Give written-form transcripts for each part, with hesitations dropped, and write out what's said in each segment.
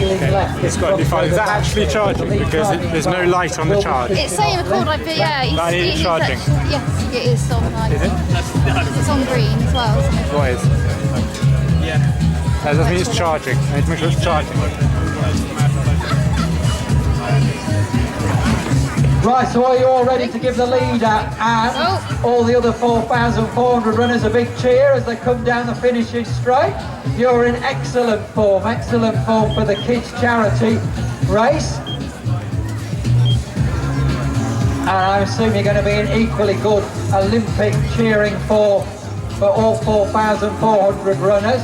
feeling left. It's got to be fine. Is that actually charging? Because there's no light on the charge. It's saying record, like, but yeah, That is charging. Yes, it is on. Is it? It's on green as well. What is? Yeah. That doesn't mean it's charging. I need to make sure it's charging. Right, so are you all ready to give the leader and all the other 4,400 runners a big cheer as they come down the finishing straight? You're in excellent form for the kids' charity race. And I assume you're going to be in equally good Olympic cheering for all 4,400 runners.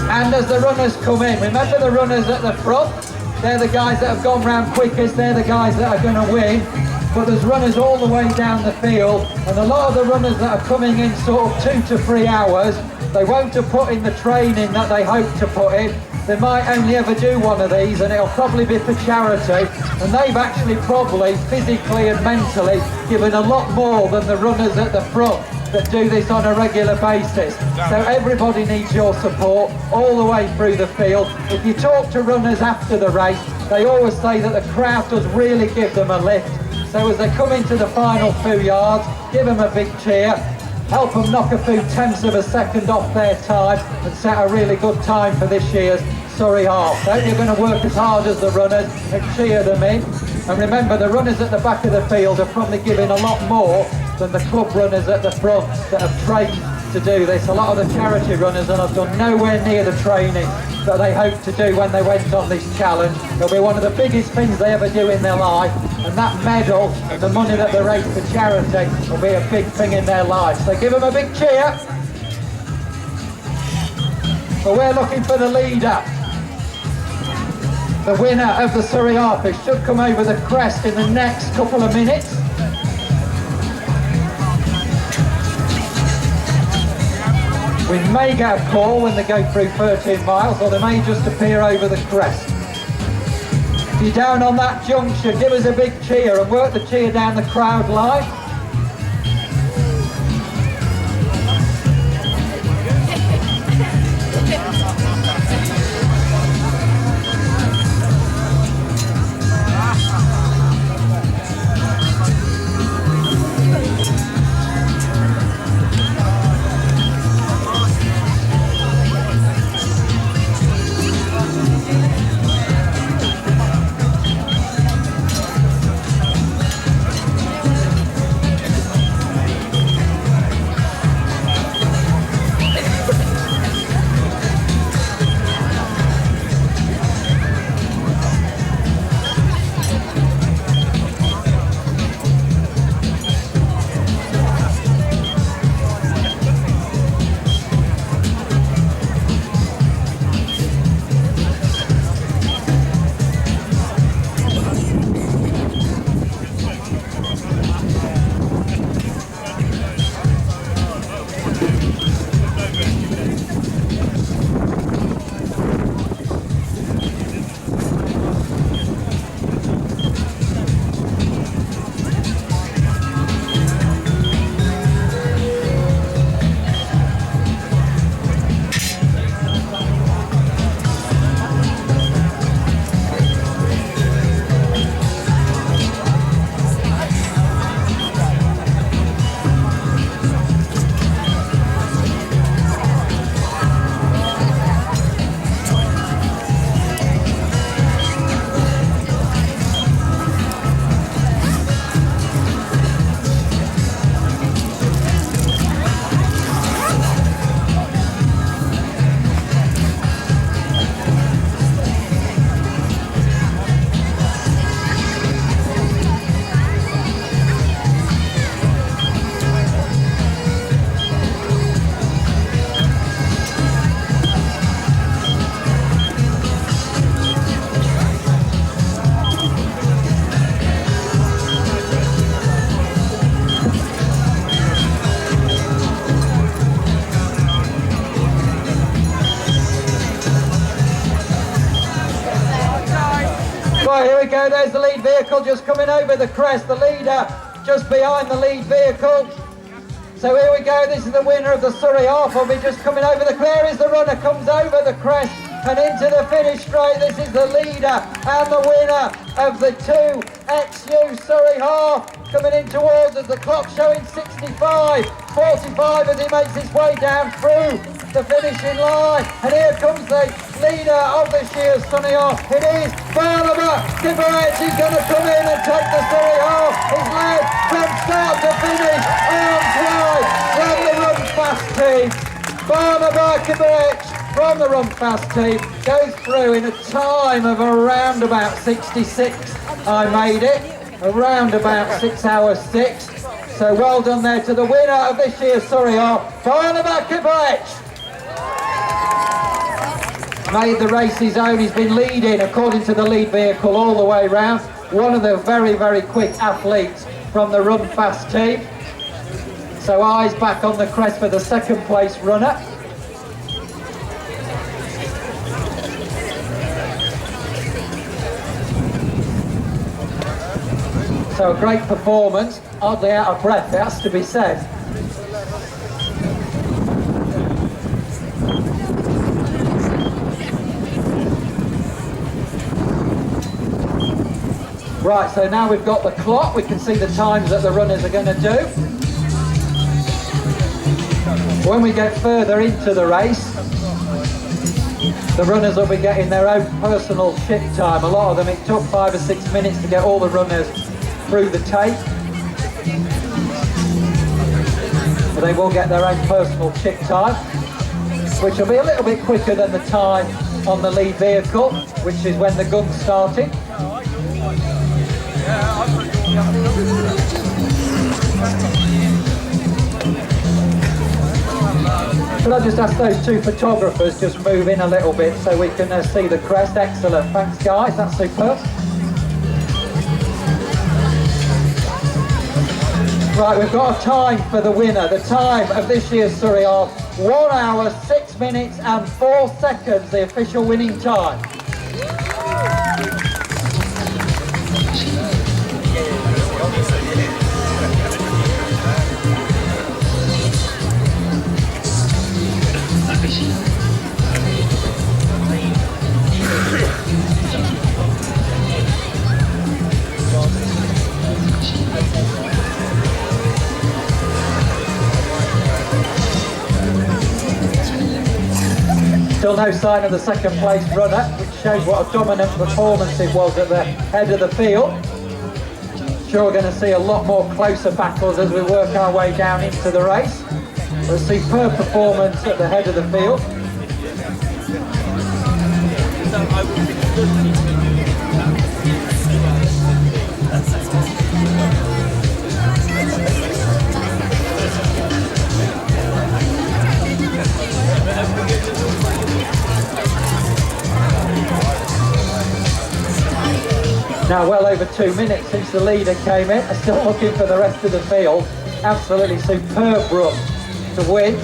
And as the runners come in, remember the runners at the front? They're the guys that have gone round quickest, they're the guys that are going to win. But there's runners all the way down the field, and a lot of the runners that are coming in sort of 2 to 3 hours, they won't have put in the training that they hope to put in. They might only ever do one of these, and it'll probably be for charity, and they've actually probably physically and mentally given a lot more than the runners at the front that do this on a regular basis. So everybody needs your support all the way through the field. If you talk to runners after the race, they always say that the crowd does really give them a lift. So as they come into the final few yards, give them a big cheer, help them knock a few tenths of a second off their time and set a really good time for this year's Surrey Half. So you're going to work as hard as the runners and cheer them in. And remember, the runners at the back of the field are probably giving a lot more than the club runners at the front that have trained to do this. A lot of the charity runners and have done nowhere near the training that they hoped to do when they went on this challenge. It'll be one of the biggest things they ever do in their life, and that medal and the money that they raise for charity will be a big thing in their life. So give them a big cheer. But we're looking for the leader. The winner of the Surrey Half should come over the crest in the next couple of minutes. We may get a call when they go through 13 miles, or they may just appear over the crest. If you're down on that junction, give us a big cheer and work the cheer down the crowd line. Right, here we go, there's the lead vehicle just coming over the crest, the leader just behind the lead vehicle. So here we go, this is the winner of the Surrey half. I'll be just coming over the clear as the runner comes over the crest and into the finish straight. This is the leader and the winner of the 2XU Surrey half. Coming in towards us, the clock showing 65:45 as he makes his way down through the finishing line. And here comes the leader of this year's Surrey half. It is Barnaba Kibarich. He's going to come in and take the Surrey half. He's led from start to finish, arms wide from the Run Fast team. Barnaba Kibarich from the Run Fast team goes through in a time of around about 66. I made it around about 6 hours 6. So well done there to the winner of this year's Surrey half, Barnaba Kibarich. Made the race his own. He's been leading according to the lead vehicle all the way round. One of the very, very quick athletes from the Run Fast team. So eyes back on the crest for the second place runner. So a great performance, oddly out of breath, it has to be said. Right, so now we've got the clock, we can see the times that the runners are going to do. When we get further into the race, the runners will be getting their own personal chip time. A lot of them, it took 5 or 6 minutes to get all the runners through the tape. But they will get their own personal chip time, which will be a little bit quicker than the time on the lead vehicle, which is when the gun's starting. Should I just ask those two photographers just move in a little bit so we can see the crest? Excellent, thanks guys, that's superb. Right, we've got a time for the winner. The time of this year's Surrey half, 1 hour, 6 minutes and 4 seconds, the official winning time. Still no sign of the second place runner, which shows what a dominant performance it was at the head of the field. Sure, we're going to see a lot more closer battles as we work our way down into the race. A superb performance at the head of the field. Now well over 2 minutes since the leader came in. I'm still looking for the rest of the field. Absolutely superb run to win.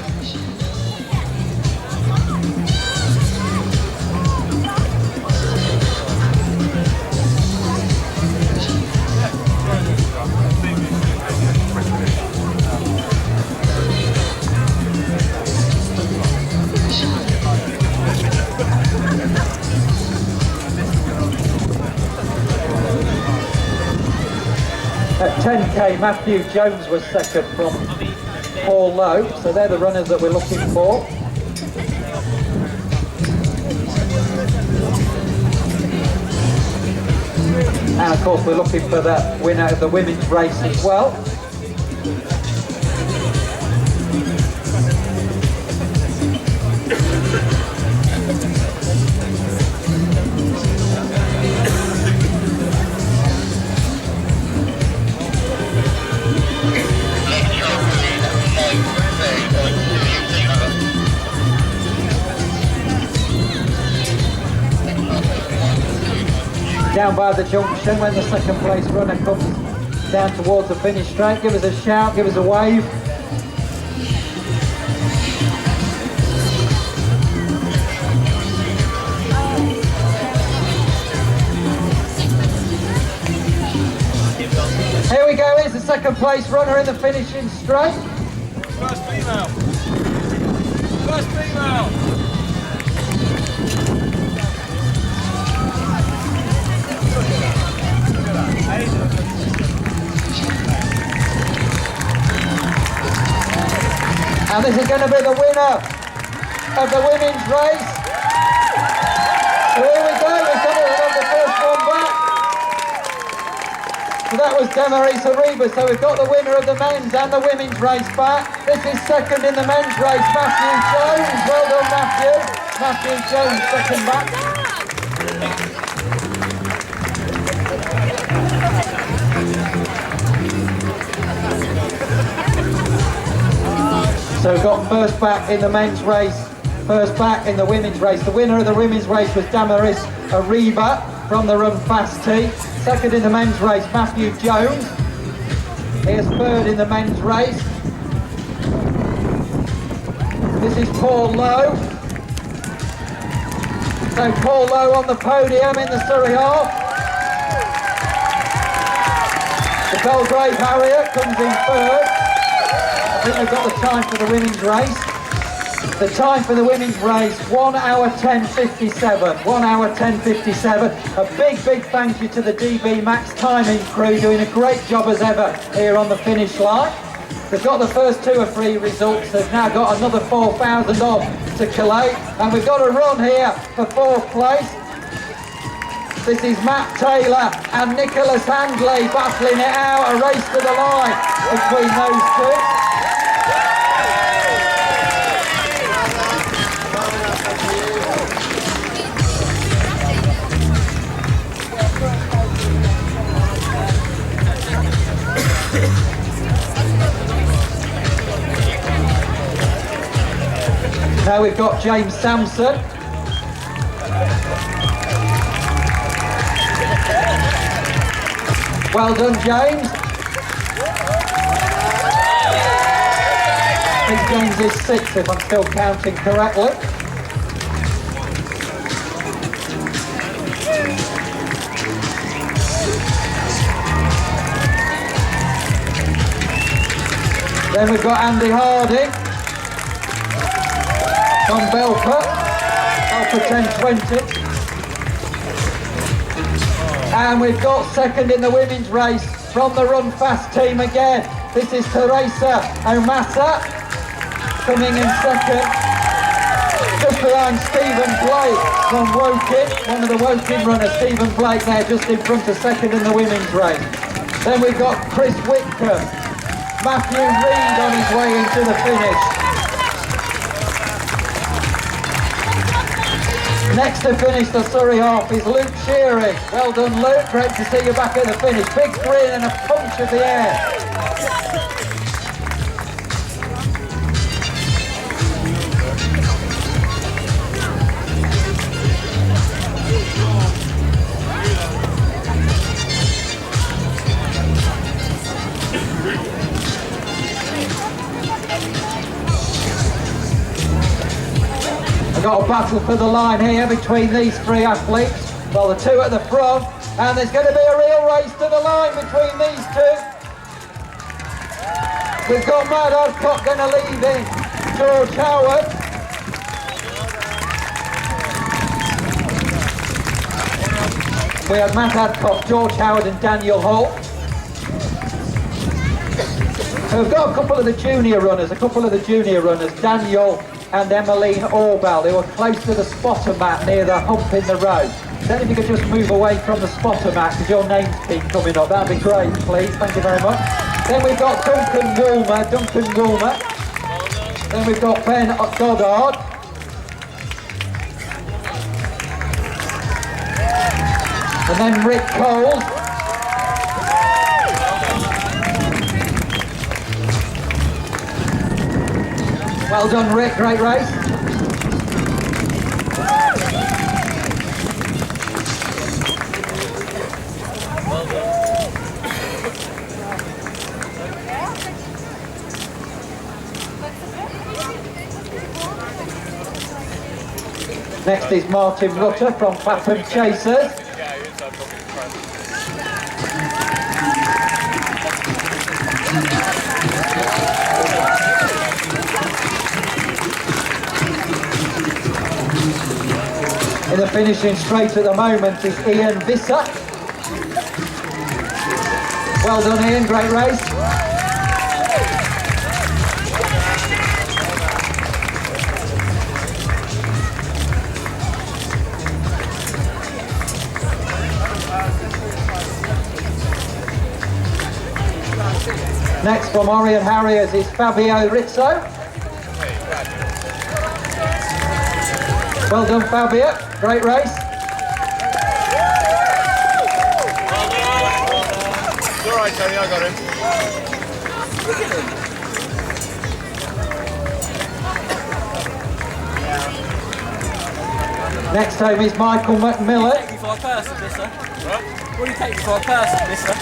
At 10k, Matthew Jones was second from Paul Lowe, so they're the runners that we're looking for. And of course we're looking for the winner of the women's race as well. Down by the junction, when the second place runner comes down towards the finish straight, give us a shout, give us a wave. Here we go, here's the second place runner in the finishing straight. First female. First female. And this is going to be the winner of the women's race. So here we go, we've got the first one back. So that was Demaris Ariba, so we've got the winner of the men's and the women's race back. This is second in the men's race, Matthew Jones. Well done, Matthew. Matthew Jones, second back. So we've got first back in the men's race, first back in the women's race. The winner of the women's race was Damaris Ariba from the Run Fast team. Second in the men's race, Matthew Jones. Here's third in the men's race. This is Paul Lowe. So Paul Lowe on the podium in the Surrey half. The Belgrave Harrier comes in third. I think they've got the time for the women's race. The time for the women's race, 1 hour 10:57. 1 hour 10:57. A big thank you to the DB Max timing crew, doing a great job as ever here on the finish line. They've got the first 2 or 3 results. They've now got another 4,000 odd to collate. And we've got a run here for 4th place. This is Matt Taylor and Nicholas Handley battling it out. A race to the line between those two. Now we've got James Sampson. Well done, James. I think James is 6th if I'm still counting correctly. Then we've got Andy Harding from Belper, Alpha 1020. And we've got second in the women's race from the Run Fast team again. This is Teresa Omasa coming in second. Just behind Stephen Blake from Woking, one of the Woking runners, Stephen Blake there just in front of second in the women's race. Then we've got Chris Whitcomb, Matthew Reed on his way into the finish. Next to finish the Surrey half is Luke Shearing. Well done, Luke. Great to see you back at the finish. Big grin and a punch of the air. Got a battle for the line here between these 3 athletes. Well, the 2 at the front, and there's going to be a real race to the line between these 2. We've got Matt Adcock going to lead in George Howard. We have Matt Adcock, George Howard and Daniel Holt. So we've got a couple of the junior runners, Daniel and Emmeline Orbell, who are close to the spotter mat near the hump in the road. Then if you could just move away from the spotter mat because your names keep coming up, that'd be great, please. Thank you very much. Then we've got Duncan Woolmer. Then we've got Ben Goddard. And then Rick Coles. Well done, Rick, great race. Next is Martin Rutter from Clapham Chasers. In the finishing straight at the moment is Ian Visser. Well done, Ian, great race. Next from Orient Harriers is Fabio Rizzo. Well done, Fabio. Great race. It's all right, Tony, I got him. Next home is Michael McMillan. Take me for a person, mister. What do you take me for a person, mister?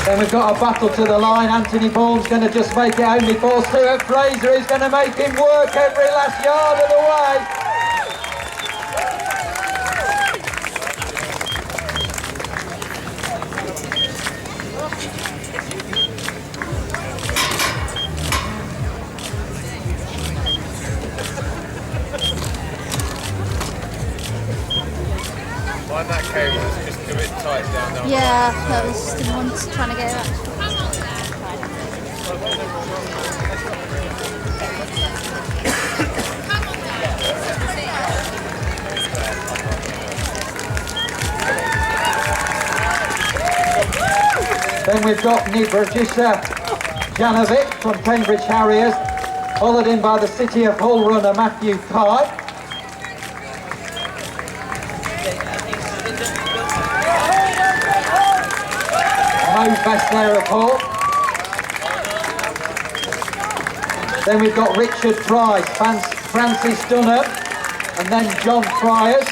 Then we've got a battle to the line. Anthony Bourne's going to just make it home before Stuart Fraser is going to make him work every last yard of the way. Mind that cable, it's just a bit tight down there. Yeah, that was the one trying to get it. Then we've got Nibrajisa Janovic from Cambridge Harriers, followed in by the City of Hull runner Matthew Pye. Mo's best there of Hull. Then we've got Richard Price, Francis Dunham, and then John Fryers.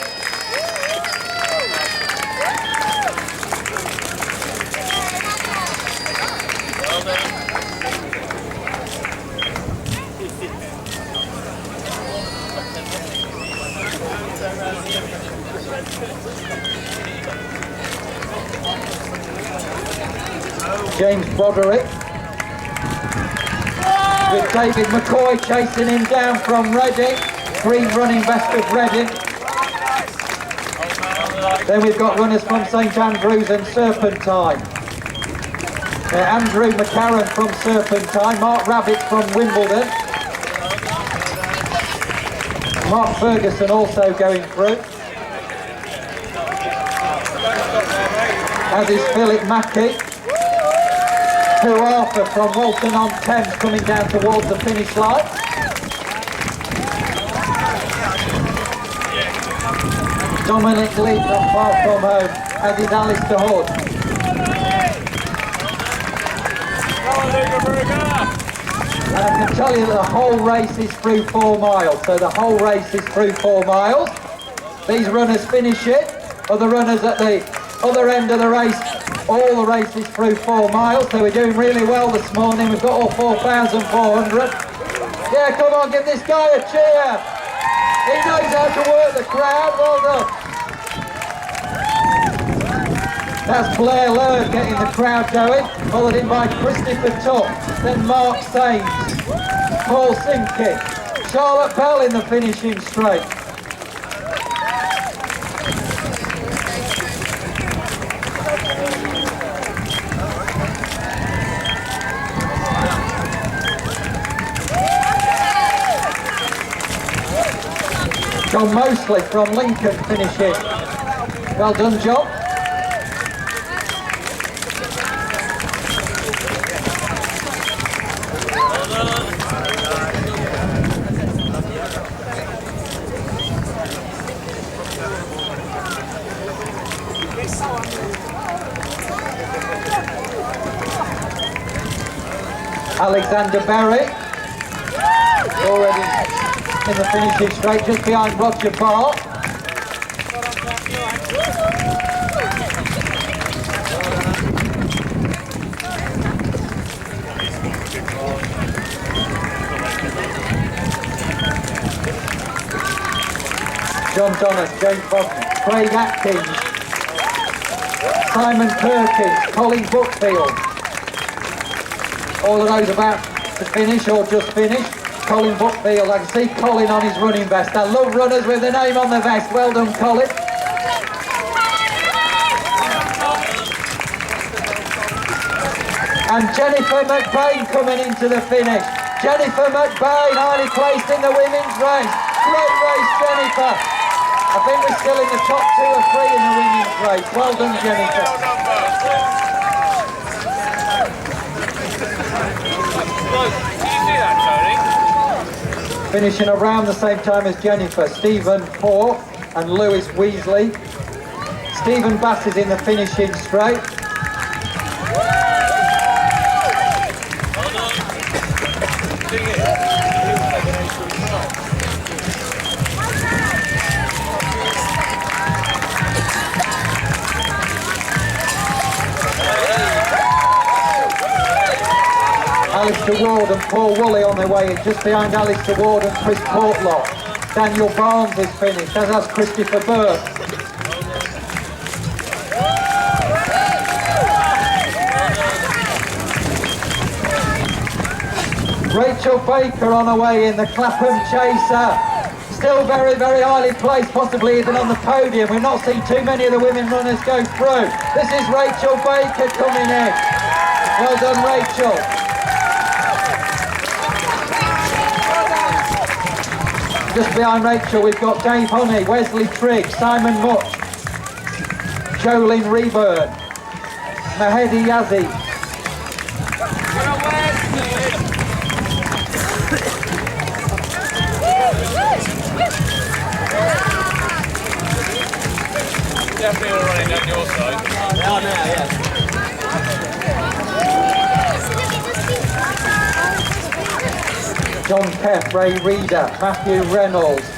James Broderick, with David McCoy chasing him down from Reading, green running best of Reading. Then we've got runners from St Andrews and Serpentine. Andrew McCarran from Serpentine, Mark Rabbit from Wimbledon. Mark Ferguson also going through. As is Philip Mackey. Hugh Arthur from Walton-on-Thames coming down towards the finish line. Dominic Lee from Far From Home, as is Alistair Hood. And I can tell you that the whole race is through 4 miles, so the whole race is through 4 miles. These runners finish it, or the runners at the other end of the race, all the races through 4 miles, so we're doing really well this morning. We've got all 4,400. Yeah, come on, give this guy a cheer. He knows how to work the crowd. Well done. That's Blair Laird getting the crowd going, followed in by Christopher Tuck, then Mark Sains, Paul Simke, Charlotte Bell in the finishing straight. John Mosley from Lincoln finishing. Well done, John. Alexander Berry, already in the finishing straight, just behind Roger Bart. John Donner, James Boston, Craig Atkins, Simon Perkins, Colin Buckfield. All of those about to finish or just finished. Colin Buckfield. I can see Colin on his running vest. I love runners with the name on the vest. Well done, Colin. And Jennifer McBain coming into the finish. Jennifer McBain, highly placed in the women's race. Great race, Jennifer. I think we're still in the top 2 or 3 in the women's race. Well done, Jennifer. Did you see that, Tony? Finishing around the same time as Jennifer, Stephen Poor and Lewis Weasley. Stephen Bass is in the finishing straight. Alistair Ward and Paul Woolley on their way in, just behind Alistair Ward and Chris Portlock. Daniel Barnes is finished, as has Christopher Burke. Rachel Baker on her way in, the Clapham Chaser. Still very, very highly placed, possibly even on the podium. We've not seen too many of the women runners go through. This is Rachel Baker coming in. Well done, Rachel. Just behind Rachel, we've got Dave Honey, Wesley Trigg, Simon Much, Jolene Reburn, Mahedi Yazzie. Definitely all running down your side. They are now, yeah. John Kemp, Ray Reeder, Matthew Reynolds,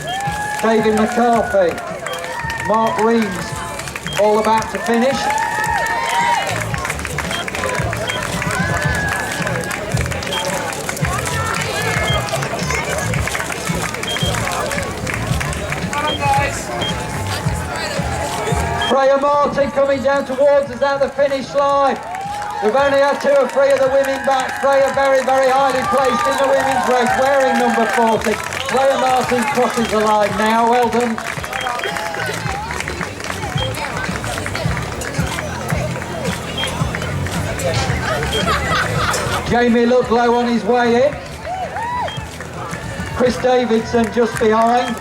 David McCarthy, Mark Reeves, all about to finish. Freya Martin coming down towards us at the finish line. We've only had 2 or 3 of the women back. Freya very, very highly placed in the women's race, wearing number 40. Freya Martin crosses the line now. Well done. Jamie Ludlow on his way in. Chris Davidson just behind.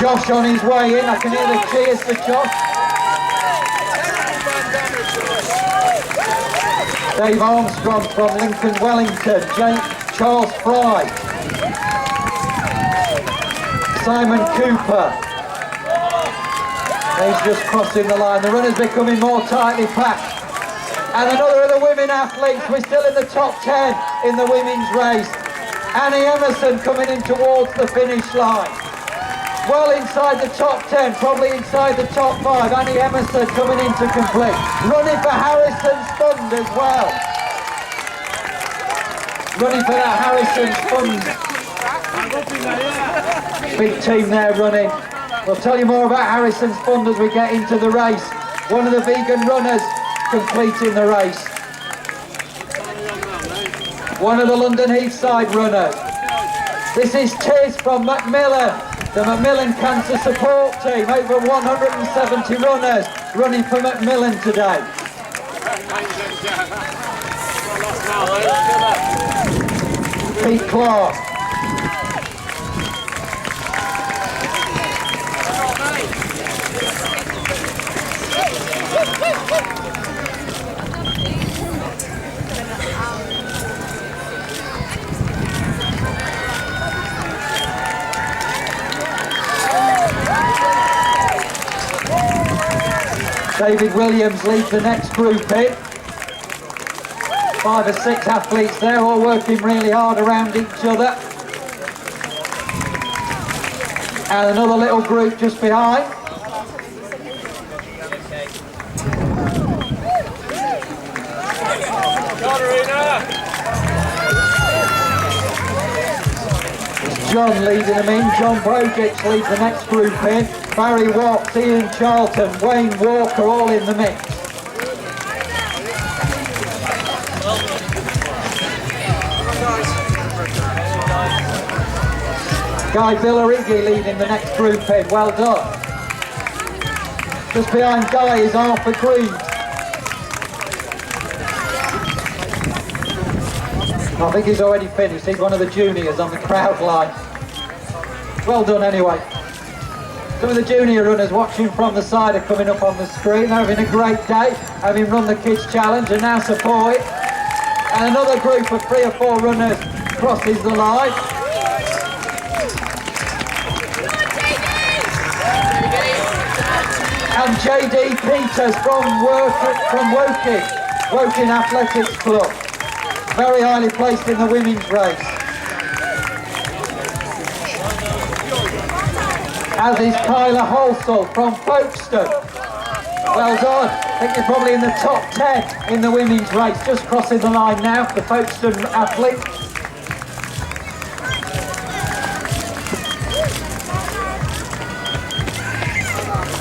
Josh on his way in, I can hear the cheers for Josh. Dave Armstrong from Lincoln Wellington, Charles Fry, Simon Cooper. He's just crossing the line. The runner's becoming more tightly packed. And another of the women athletes, we're still in the top 10 in the women's race. Annie Emerson coming in towards the finish line. Well inside the top 10, probably inside the top 5. Annie Emerson coming in to complete. Running for Harrison's Fund as well. Running for that Harrison's Fund. Big team there running. We'll tell you more about Harrison's Fund as we get into the race. One of the vegan runners completing the race. One of the London Heathside runners. This is Tiz from Macmillan, the Macmillan Cancer Support Team. Over 170 runners running for Macmillan today. Pete Clark. David Williams leads the next group in. 5 or 6 athletes there, all working really hard around each other. And another little group just behind. It's John leading them in. John Brodich leads the next group in. Barry Watts, Ian Charlton, Wayne Walker, all in the mix. Guy Villarigi leading the next group in, well done. Just behind Guy is Arthur Green. I think he's already finished, he's one of the juniors on the crowd line. Well done anyway. Some of the junior runners watching from the side are coming up on the screen. They're having a great day, having run the Kids Challenge and now support it. And another group of 3 or 4 runners crosses the line. And JD Peters from Woking Athletics Club. Very highly placed in the women's race. As is Kyla Halsall from Folkestone. Well done. I think you're probably in the top 10 in the women's race. Just crossing the line now, the Folkestone athlete.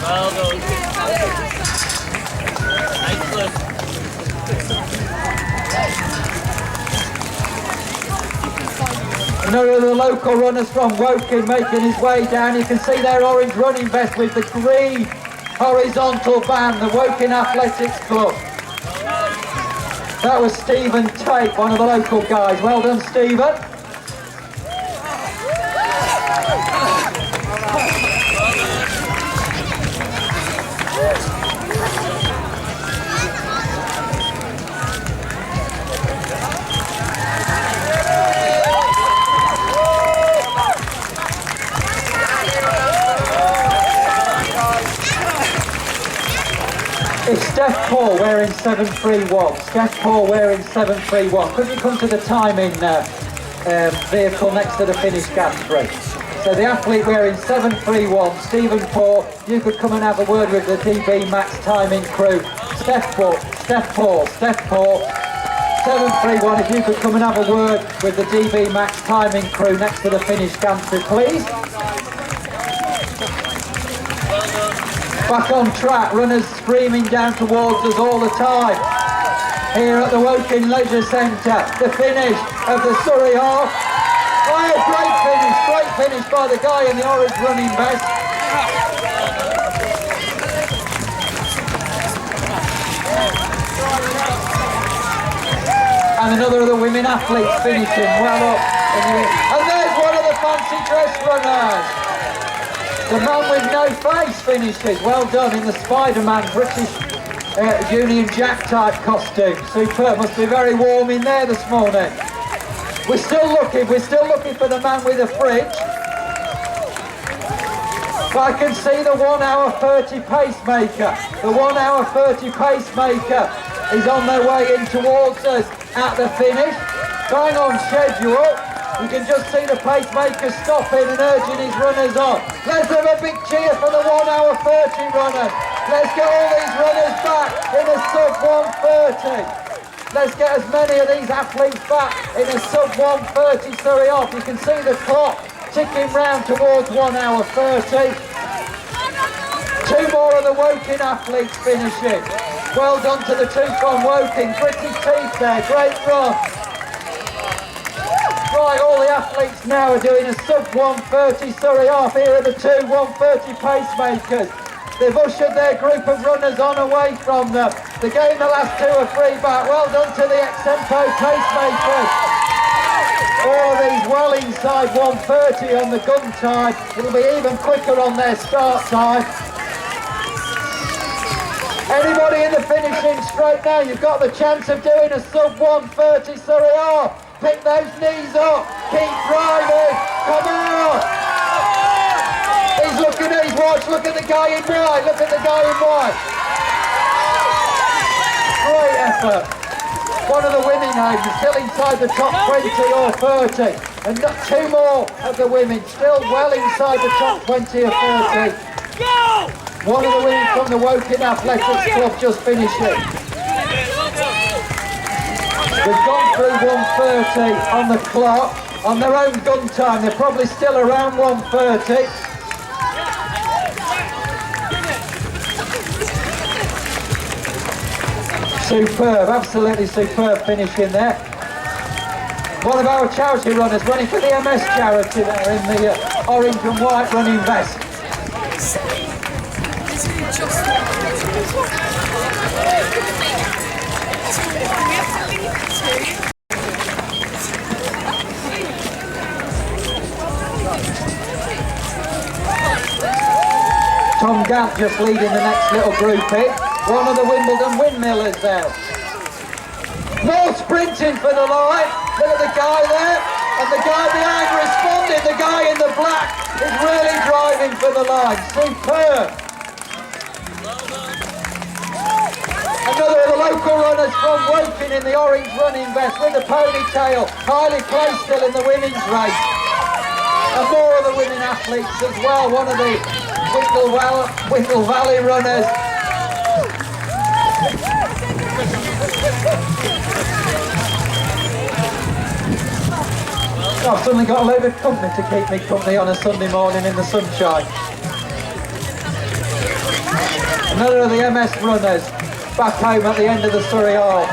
Well done. Excellent. Another of the local runners from Woking making his way down. You can see their orange running vest with the green horizontal band, the Woking Athletics Club. That was Stephen Tate, one of the local guys. Well done, Stephen. It's Steph Paul wearing 731. Steph Paul wearing 731. Could you come to the timing vehicle next to the finish gantry? So the athlete wearing 731, Stephen Paul, you could come and have a word with the DB Max timing crew. Steph Paul, 731, if you could come and have a word with the DB Max timing crew next to the finish gantry, please. Back on track, runners streaming down towards us all the time. Here at the Woking Leisure Centre, the finish of the Surrey half. Oh, great finish by the guy in the orange running vest. And another of the women athletes finishing well up. And there's one of the fancy dress runners. The man with no face finishes. Well done in the Spider-Man British Union Jack type costume. Superb. Must be very warm in there this morning. We're still looking for the man with a fridge. But I can see the 1 hour 30 pacemaker. The 1 hour 30 pacemaker is on their way in towards us at the finish. Bang on schedule. You can just see the pacemaker stopping and urging his runners on. Let's have a big cheer for the 1 hour 30 runners. Let's get all these runners back in a sub 130. Let's get as many of these athletes back in a sub 130 Surrey off. You can see the clock ticking round towards 1 hour 30. 2 more of the Woking athletes finishing. Well done to the 2 from Woking. Gritty teeth there, great run. Right, all the athletes now are doing a sub 130 Surrey half. Here are the 2 130 pacemakers. They've ushered their group of runners on away from them. They gained the last 2 or 3 back. Well done to the ex-tempo pacemakers. All of these well inside 130 on the gun time. It'll be even quicker on their start time. Anybody in the finishing straight now, you've got the chance of doing a sub 130 Surrey half. Pick those knees up, keep driving, come on! He's looking at his watch, look at the guy in white, look at the guy in white. Great effort. One of the women homes is still inside the top 20 or 30. And 2 more of the women still well inside the top 20 or 30. One of the women from the Woking Athletics Club just finishing. They've gone through 130 on the clock, on their own gun time. They're probably still around 130. Superb, absolutely superb finish in there. One of our charity runners running for the MS charity there in the orange and white running vest. Tom Gant just leading the next little group in. One of the Wimbledon windmillers there. More sprinting for the line. Look at the guy there. And the guy behind responding. The guy in the black is really driving for the line. Superb. Another of the local runners from Woking in the orange running vest with the ponytail. Highly placed still in the women's race. And more of the women athletes as well. One of the Whittle Valley runners. I've suddenly got a load of company to keep me company on a Sunday morning in the sunshine. Another of the MS runners back home at the end of the Surrey Hall.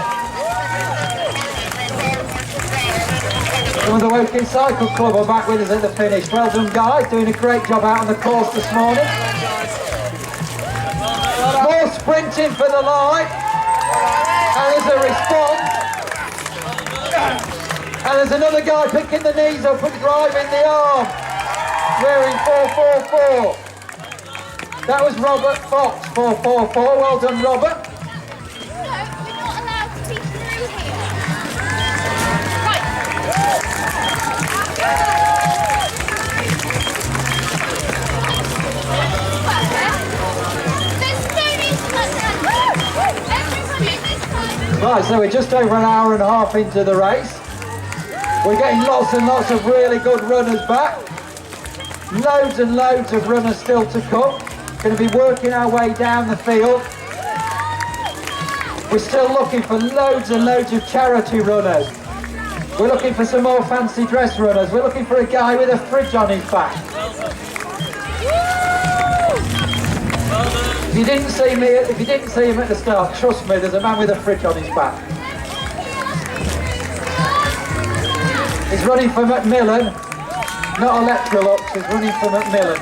Some of the Woking Cycle Club are back with us at the finish. Well done guys, doing a great job out on the course this morning. More sprinting for the line. And there's a response. And there's another guy picking the knees up and driving the arm. Wearing 444. That was Robert Fox, 444. Well done, Robert. No, we're not allowed to be through here. Right. There's no need to let them. Everybody this time. Right, so we're just over an hour and a half into the race. We're getting lots and lots of really good runners back. Loads and loads of runners still to come. Going to be working our way down the field. We're still looking for loads and loads of charity runners. We're looking for some more fancy dress runners. We're looking for a guy with a fridge on his back. If you didn't see him at the start, trust me, there's a man with a fridge on his back. He's running for Macmillan, not Electrolux, he's running for Macmillan.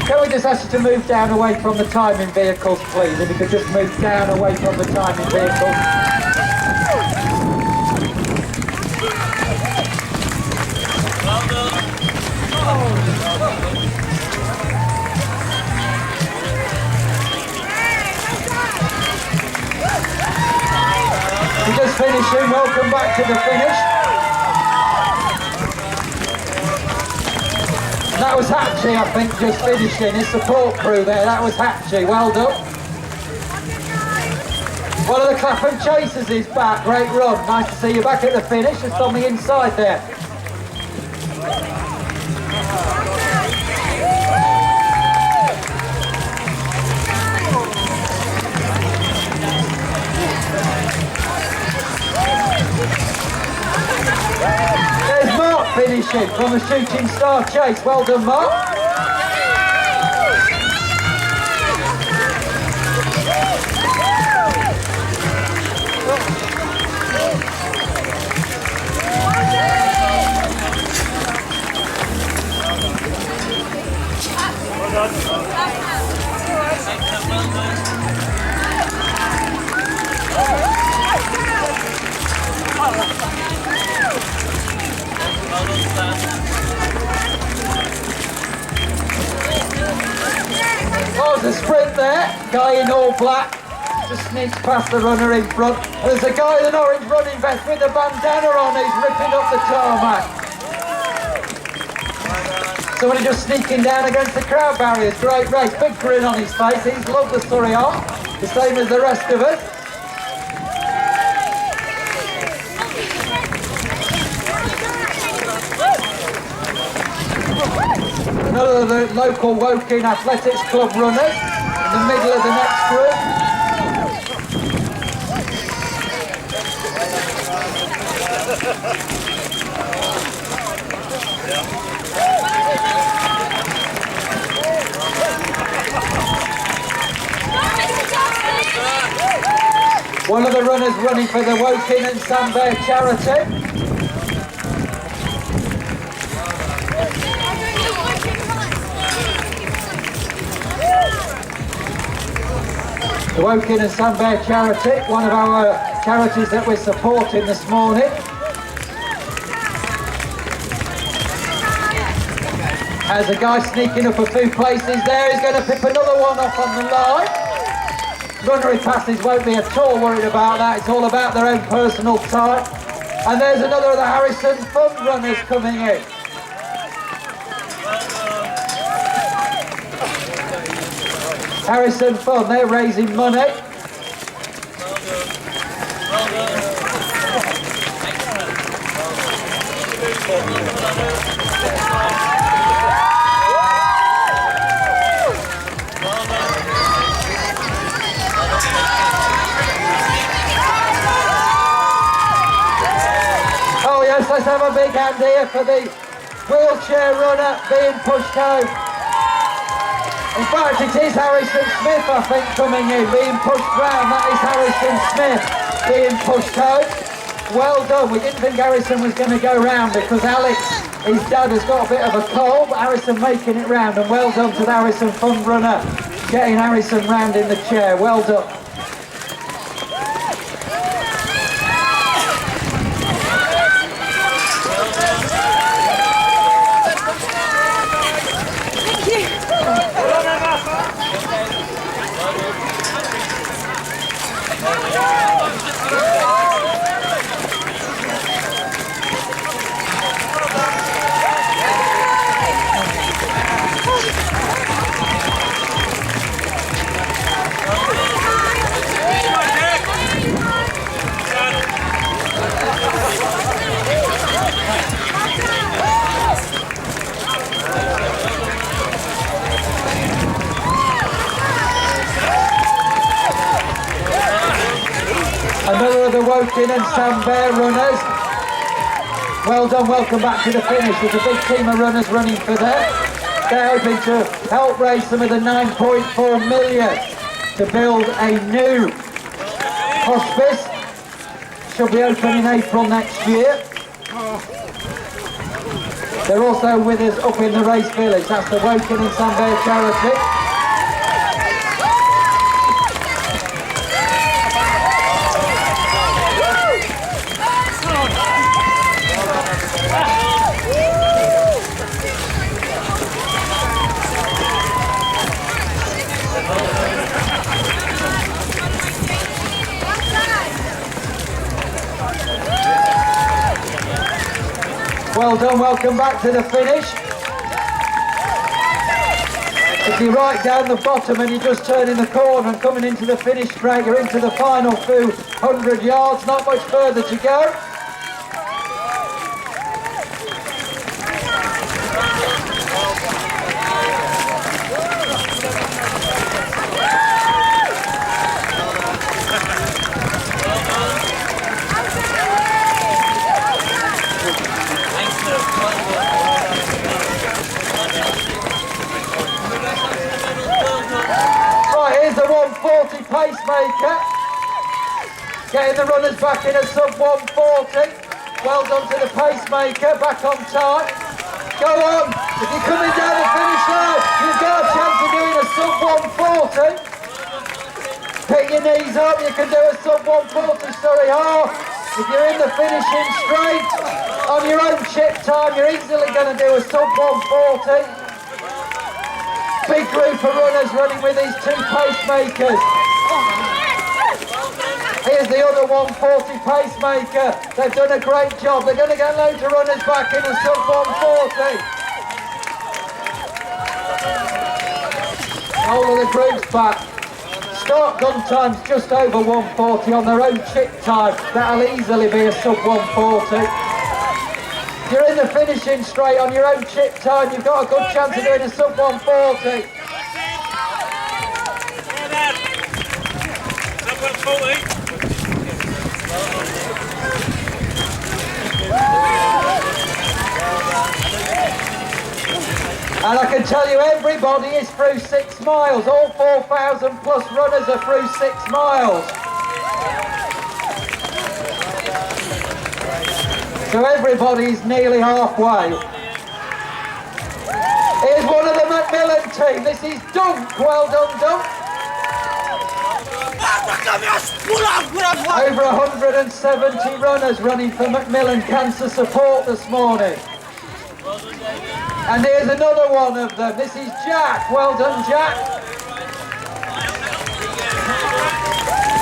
Can we just ask you to move down away from the timing vehicles, please? If you could just move down away from the timing vehicles. We're just finishing, welcome back to the finish. That was Hatchie, I think, just finishing, his support crew there, that was Hatchie, well done. One of the Clapham Chasers is back, great run, nice to see you back at the finish, just on the inside there. There's Mark finishing from the Shooting Star Chase. Well done, Mark. Oh, there's a sprint there. Guy in all black just sneaks past the runner in front. And there's a guy in an orange running vest with a bandana on who's ripping up the tarmac. Somebody just sneaking down against the crowd barriers. Great race. Big grin on his face. He's loved the Surrey Hall, the same as the rest of us. Another of the local Woking Athletics Club runners in the middle of the next group. One of the runners running for the Woking and Sandbear charity. The Woking and Sandbear charity, one of our charities that we're supporting this morning. As a guy sneaking up a few places there, he's going to pick another one off on the line. Runnery passes won't be at all worried about that, it's all about their own personal time. And there's another of the Harrison Fund runners coming in. Harrison Fund, they're raising money. Oh yes, let's have a big hand here for the wheelchair runner being pushed home. In fact, it is Harrison Smith, I think, coming in, being pushed round. That is Harrison Smith being pushed home. Well done. We didn't think Harrison was going to go round because Alex, his dad, has got a bit of a cold, but Harrison making it round. And well done to the Harrison Fund runner, getting Harrison round in the chair. Well done. Another of the Woking and Sandbear runners. Well done, welcome back to the finish. There's a big team of runners running for them. They're hoping to help raise some of the 9.4 million to build a new hospice. Should be open in April next year. They're also with us up in the race village. That's the Woking and Sandbear charity. Well done, welcome back to the finish. If you're right down the bottom and you're just turning the corner and coming into the finish straight, you're into the final few 100 yards, not much further to go. Pacemaker, getting the runners back in a sub 140. Well done to the pacemaker, back on time. Go on, if you're coming down the finish line, you've got a chance of doing a sub 140. Pick your knees up, you can do a sub 140, Surrey half. If you're in the finishing straight, on your own chip time, you're easily going to do a sub 140. Big group of runners running with these two pacemakers. Here's the other 140 pacemaker. They've done a great job. They're going to get loads of runners back in a sub 140. All of the groups back. Start gun times just over 140 on their own chip time. That'll easily be a sub 140. You're in the finishing straight on your own chip time. You've got a good chance of doing a sub 140. And I can tell you everybody is through 6 miles. All 4,000 plus runners are through 6 miles. So everybody's nearly halfway. Here's one of the Macmillan team. This is Dunk. Well done, Dunk. Over 170 runners running for Macmillan Cancer Support this morning. And here's another one of them. This is Jack. Well done, Jack.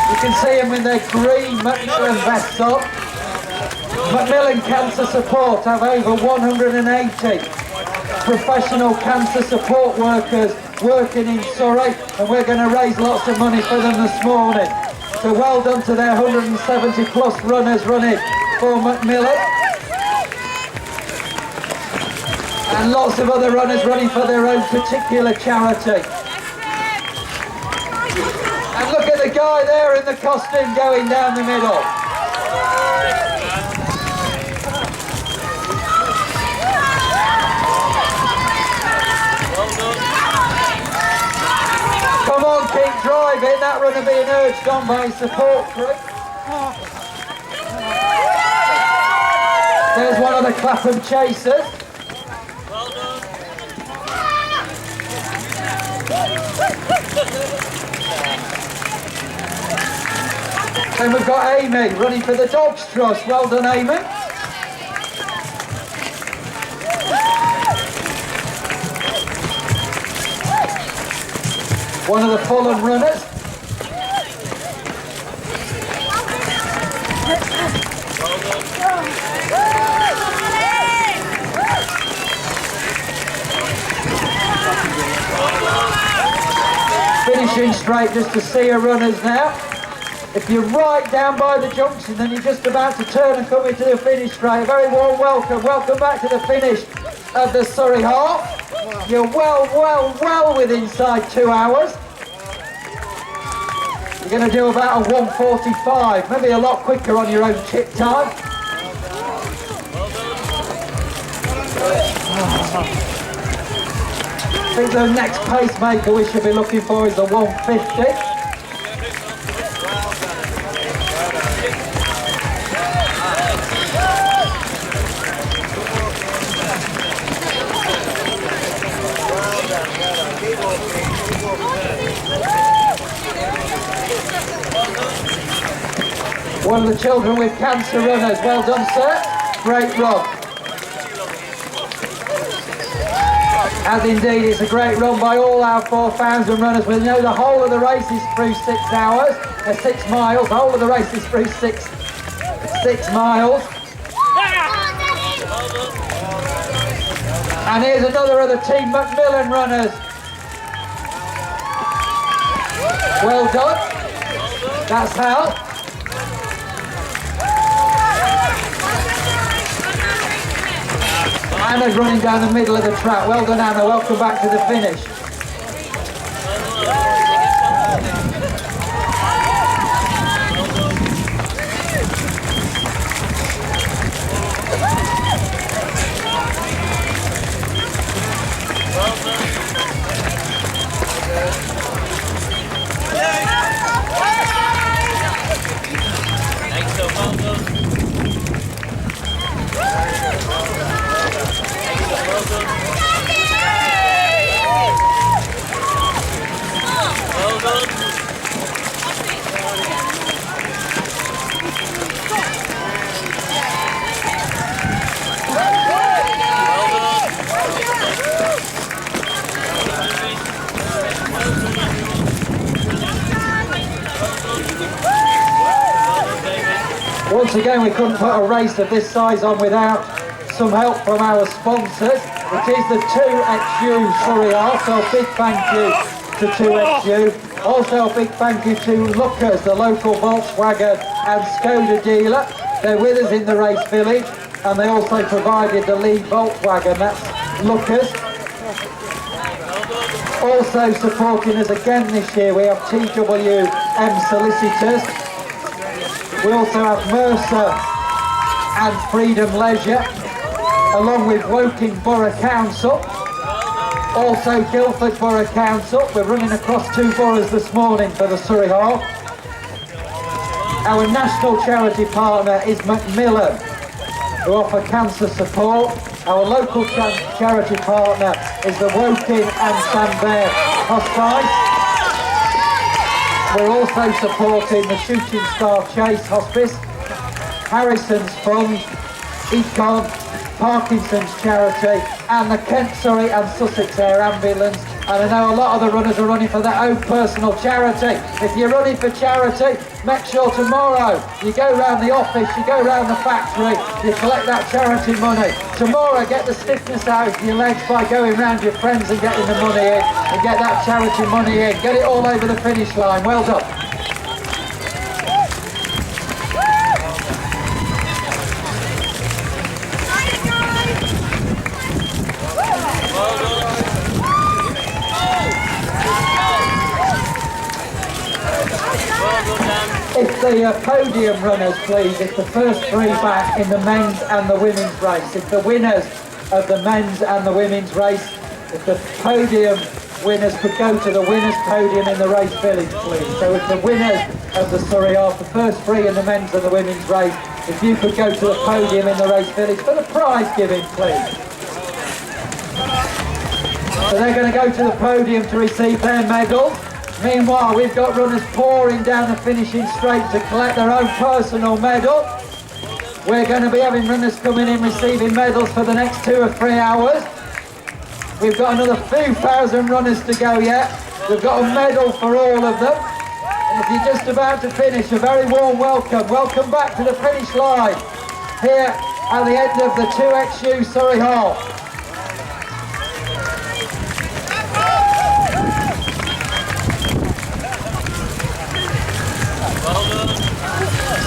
You can see them in their green Macmillan vests on. Macmillan Cancer Support have over 180 professional cancer support workers working in Surrey, and we're going to raise lots of money for them this morning. So well done to their 170 plus runners running for Macmillan. And lots of other runners running for their own particular charity. And look at the guy there in the costume going down the middle. Come on, keep driving. That runner being urged on by his support crew. There's one of the Clapham chasers. Then we've got Amy running for the Dogs Trust. Well done, Amy. One of the Fulham runners. Finishing straight just to see her runners now. If you're right down by the junction, then you're just about to turn and come into the finish straight. A very warm welcome. Welcome back to the finish of the Surrey half. You're well within inside 2 hours. You're going to do about a 1:45, maybe a lot quicker on your own chip time. I think the next pacemaker we should be looking for is the 1:50. One of the children with cancer runners. Well done, sir. Great run. As indeed, it's a great run by all our 4,000 runners. We know the whole of the race is through 6 hours, 6 miles. The whole of the race is through 6 miles. And here's another of the Team Macmillan runners. Well done. That's Hal. Anna's running down the middle of the track. Well done, Anna. Welcome back to the finish. Once again, we couldn't put a race of this size on without some help from our sponsors. It is the 2XU Surrey Half, so a big thank you to 2XU. Also a big thank you to Lookers, the local Volkswagen and Skoda dealer. They're with us in the race village, and they also provided the lead Volkswagen, that's Lookers. Also supporting us again this year, we have TWM Solicitors. We also have Mercer and Freedom Leisure, along with Woking Borough Council. Also Guildford Borough Council. We're running across 2 boroughs this morning for the Surrey Half. Our national charity partner is Macmillan. who offer cancer support. Our local charity partner is the Woking and Sandbear Hospice. We're also supporting the Shooting Star Chase Hospice, Harrison's Fund, Econ, Parkinson's Charity, and the Kent, Surrey and Sussex Air Ambulance. And I know a lot of the runners are running for their own personal charity. If you're running for charity, make sure tomorrow you go round the office, you go round the factory, you collect that charity money. Tomorrow get the stiffness out of your legs by going round your friends and getting the money in, and get that charity money in. Get it all over the finish line. Well done. If the podium runners, please, if the first three back in the men's and the women's race, if the winners of the men's and the women's race, if the podium winners could go to the winners' podium in the race village, please. So if the winners of the Surrey Half, the first three in the men's and the women's race, if you could go to the podium in the race village for the prize giving, please. So they're going to go to the podium to receive their medals. Meanwhile, we've got runners pouring down the finishing straight to collect their own personal medal. We're going to be having runners coming in receiving medals for the next 2 or 3 hours. We've got another few thousand runners to go yet. We've got a medal for all of them. And if you're just about to finish, a very warm welcome. Welcome back to the finish line here at the end of the 2XU Surrey Half.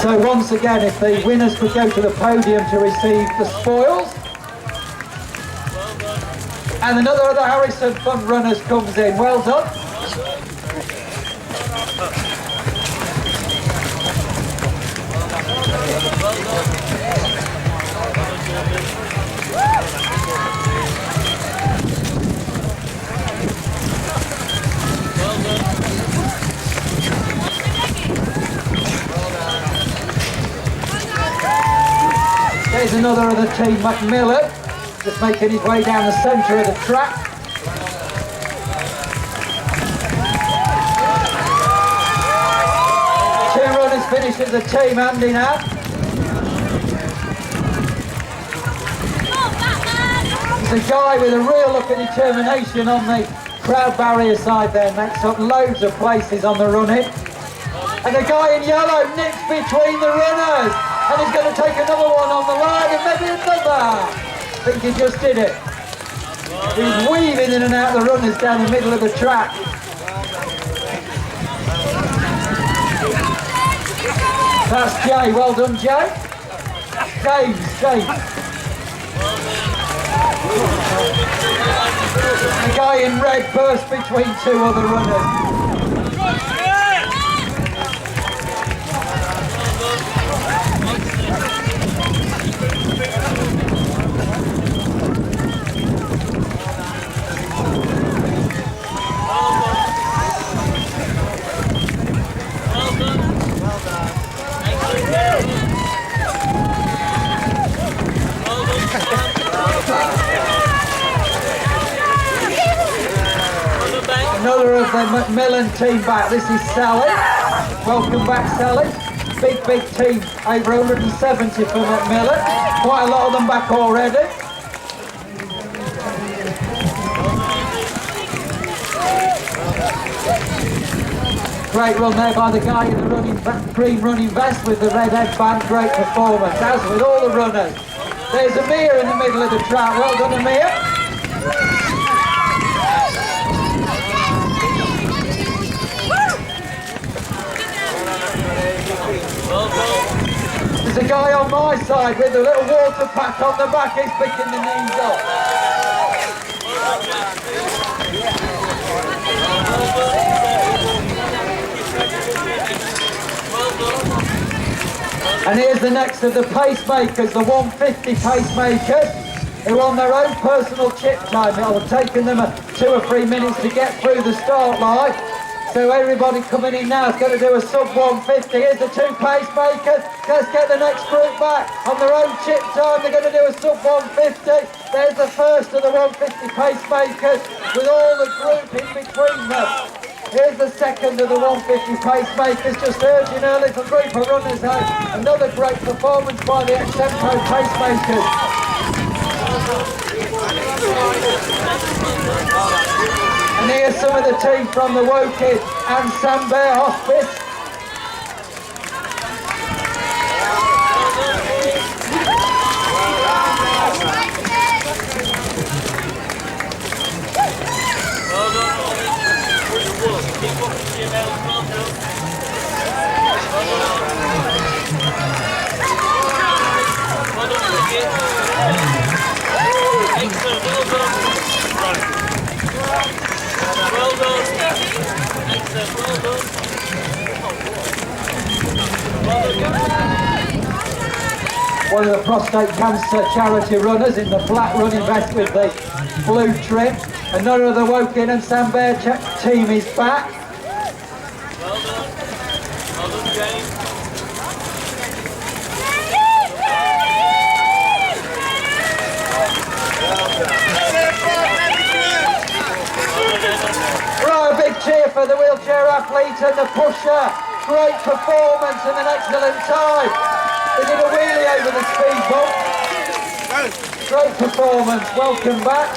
So once again, if the winners could go to the podium to receive the spoils. And another of the Harrison Fund runners comes in. Well done. There's another of the team, Macmillan, just making his way down the centre of the track. Two runners finish as a team, hand in hand. There's a guy with a real look of determination on the crowd barrier side there, makes up loads of places on the running. And the guy in yellow nips between the runners. And he's going to take another one on the line and maybe another. I think he just did it. He's weaving in and out the runners down the middle of the track. That's Jay. Well done, Jay. James. The guy in red burst between two other runners. Another of the Macmillan team back. This is Sally. Welcome back, Sally. Big team. Over 170 for Macmillan. Quite a lot of them back already. Great run there by the guy in the green running vest with the red headband. Great performance, as with all the runners. There's Amir in the middle of the track. Well done, Amir. There's a guy on my side with a little water pack on the back. He's picking the knees up. And here's the next of the pacemakers, the 150 pacemakers, who on their own personal chip time. It'll have taken them 2 or 3 minutes to get through the start line. So everybody coming in now is going to do a sub 150. Here's the two pacemakers. Let's get the next group back on their own chip time. They're going to do a sub 150. There's the first of the 150 pacemakers with all the group in between them. Here's the second of the 150 pacemakers, just urging a little group of runners out. Another great performance by the ex-tempo pacemakers. And here's some of the team from the Woking and Sandbear Hospice. One of the prostate cancer charity runners in the black running vest with the blue trim. Another of the Woking and Sandbear team is back. Well done. Well done, James. Right, a big cheer for the wheelchair athlete and the pusher. Great performance and an excellent time. They did a wheelie over the speed bump. Great performance, welcome back.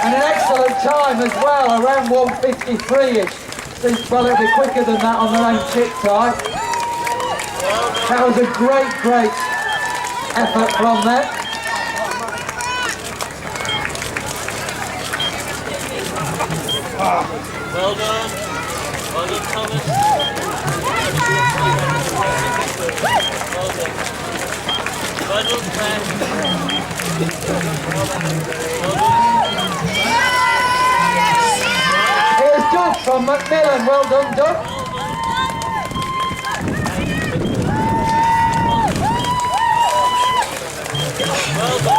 And an excellent time as well, around 1:53-ish. Seems well it'll be quicker than that on their own chip time. That was a great effort from them. Well done. Well done, Thomas. Well done, Claire. Here's Doug from Macmillan. Well done, Doug. Well done.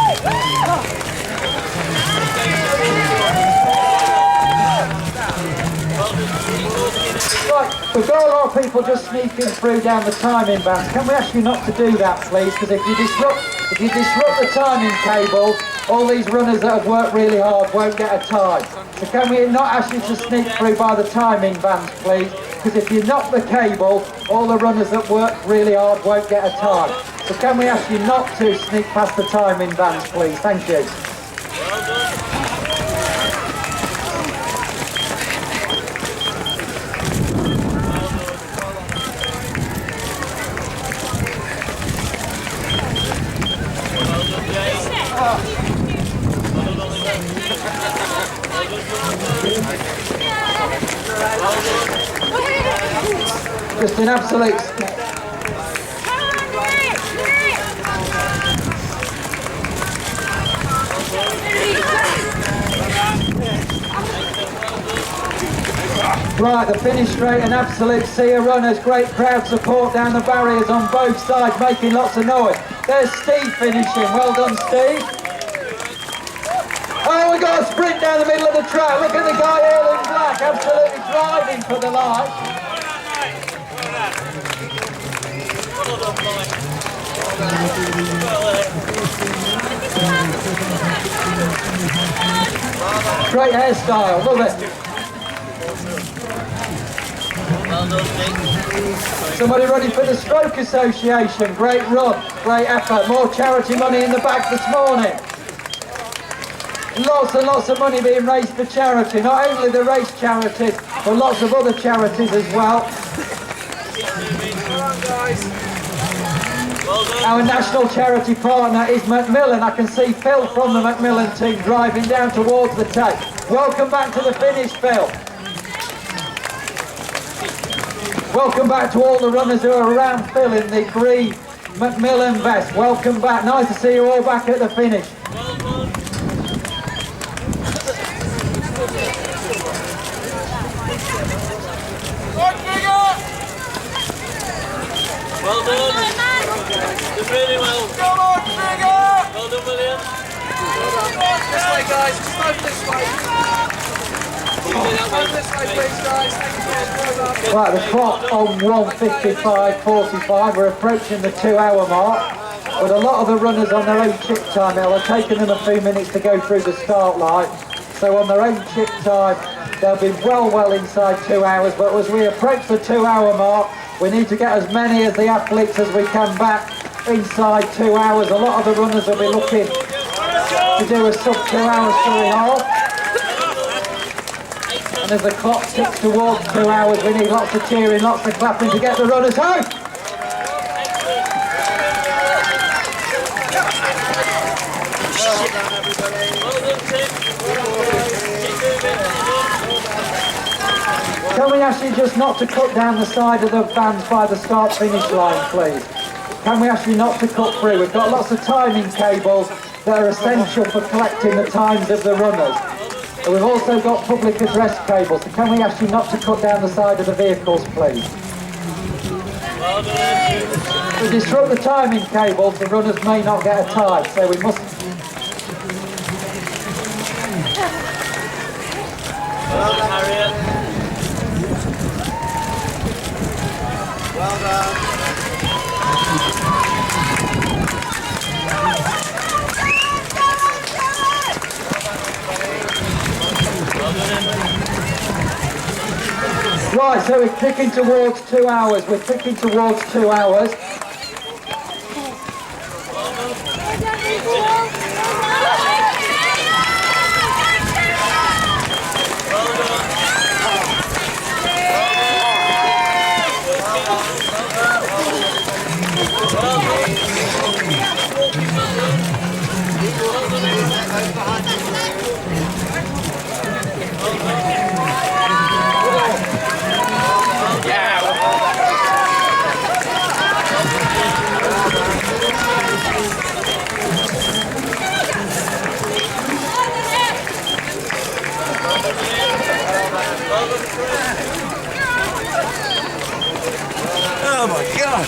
Right, we've got a lot of people just sneaking through down the timing bands. Can we ask you not to do that, please? Because if you disrupt the timing cable, all these runners that have worked really hard won't get a time. So can we not ask you to sneak through by the timing bands, please? Because if you knock the cable, all the runners that work really hard won't get a time. So can we ask you not to sneak past the timing bands, please? Thank you. Well done. Just an absolute... Right, the finish straight, an absolute sea of runners, great crowd support down the barriers on both sides, making lots of noise. There's Steve finishing, well done Steve. Oh, we got a sprint down the middle of the track, look at the guy all in black, absolutely driving for the light. Great hairstyle, love it. Somebody ready for the Stroke Association. Great run, great effort. More charity money in the bag this morning. Lots and lots of money being raised for charity. Not only the race charities, but lots of other charities as well. Our national charity partner is Macmillan. I can see Phil from the Macmillan team driving down towards the tape. Welcome back to the finish, Phil. Welcome back to all the runners who are around Phil in the green Macmillan vest. Welcome back. Nice to see you all back at the finish. Well done. Did really well. Come on, Trigger! Well done, William. This way, guys. Smoke this way. Right, the clock on 1:55:45. We're approaching the 2-hour mark. But a lot of the runners on their own chip time now, it's taken them a few minutes to go through the start line. So on their own chip time, they'll be well inside 2 hours. But as we approach the 2-hour mark, we need to get as many of the athletes as we can back inside 2 hours. A lot of the runners will be looking to do a sub 2 hours Surrey half. And as the clock ticks towards 2 hours, we need lots of cheering, lots of clapping to get the runners home. Can we ask you just not to cut down the side of the vans by the start-finish line, please? Can we ask you not to cut through? We've got lots of timing cables that are essential for collecting the times of the runners. And we've also got public address cables, so can we ask you not to cut down the side of the vehicles, please? If we disrupt the timing cables, the runners may not get a time, so we must... Well done, Harriet. Well done. Right, so we're ticking towards 2 hours. We're ticking towards 2 hours. Oh my God!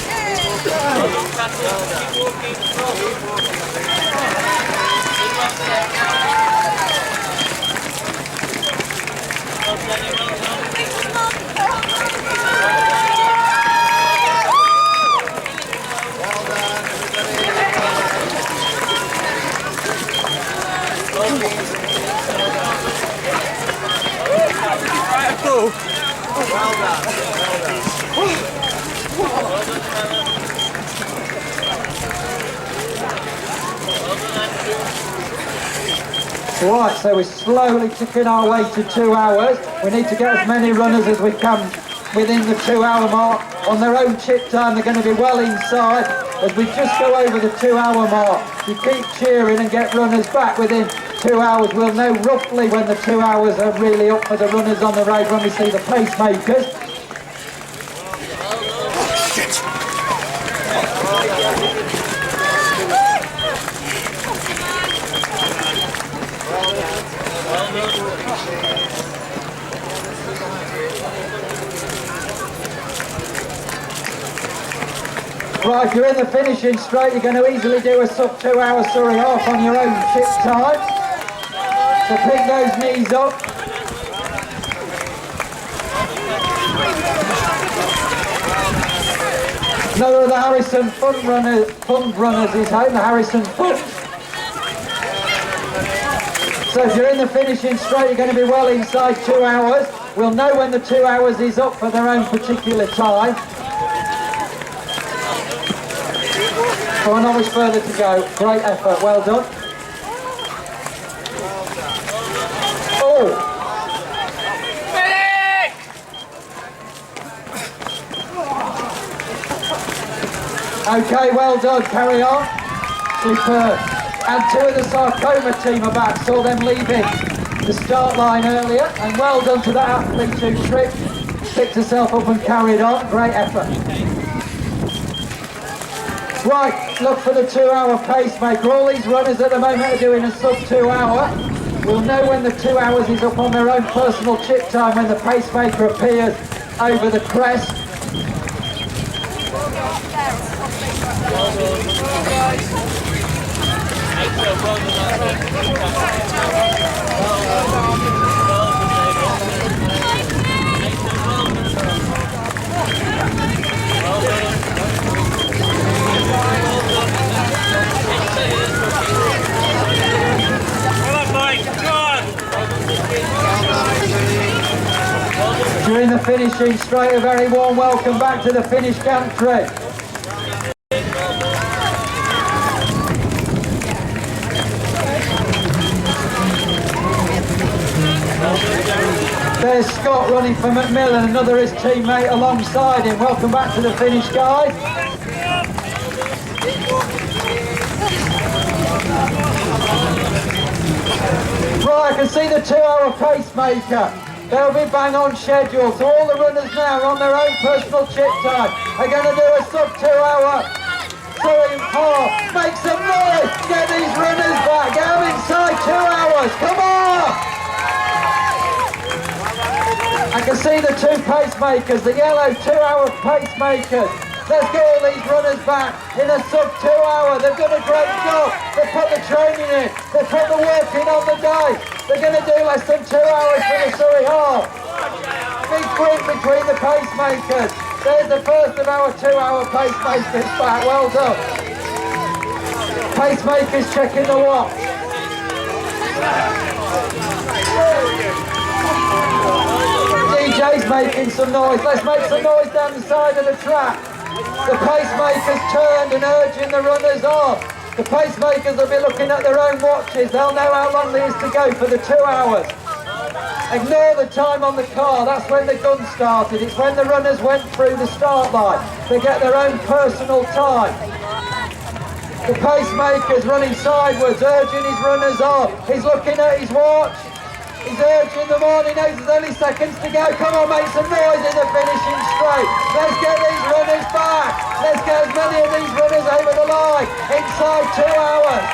Right, so we're slowly ticking our way to 2 hours. We need to get as many runners as we can within the 2-hour mark. On their own chip time, they're going to be well inside. As we just go over the 2-hour mark, you keep cheering and get runners back within 2 hours. We'll know roughly when the 2 hours are really up for the runners on the road when we see the pacemakers. Right, if you're in the finishing straight, you're going to easily do a sub 2 hour Surrey half on your own chip time. So pick those knees up. Another of the Harrison fund runners is home, the Harrison Fund. So if you're in the finishing straight, you're going to be well inside 2 hours. We'll know when the 2 hours is up for their own particular time. So not much further to go. Great effort, well done. Oh! Okay, well done, carry on. Superb. And 2 of the Sarcoma team are back, saw them leaving the start line earlier. And well done to that athlete who tripped, picked herself up and carried on. Great effort. Right, look for the 2 hour pacemaker. All these runners at the moment are doing a sub 2 hour. We'll know when the 2 hours is up on their own personal chip time when the pacemaker appears over the crest. the finishing straight, a very warm welcome back to the Finnish country. There's Scott running for Macmillan, another his teammate alongside him. Welcome back to the finish, guys. Right, I can see the 2-hour pacemaker. They'll be bang on schedule. So all the runners now are on their own personal chip time. Are going to do a sub 2-hour Surrey half. Make some noise. Get these runners back. Get them inside 2 hours. Come on. I can see the 2 pacemakers, the yellow 2-hour pacemakers. Let's get all these runners back in a sub 2 hour. They've done a great job. They've put the training in. They've put the work in on the day. They're going to do less than 2 hours for the Surrey half. Big win between the pacemakers. There's the first of our 2-hour pacemakers back. Well done. Pacemakers checking the watch. DJ's making some noise. Let's make some noise down the side of the track. The pacemakers turned and urging the runners on. The pacemakers will be looking at their own watches. They'll know how long there is to go for the 2 hours. Ignore the time on the car. That's when the gun started. It's when the runners went through the start line. They get their own personal time. The pacemaker's running sideways, urging his runners on. He's looking at his watch. He's urging them on. He knows there's only seconds to go. Come on, make some noise in the finishing straight. Let's get these runners back. Let's get as many of these runners over the line inside 2 hours.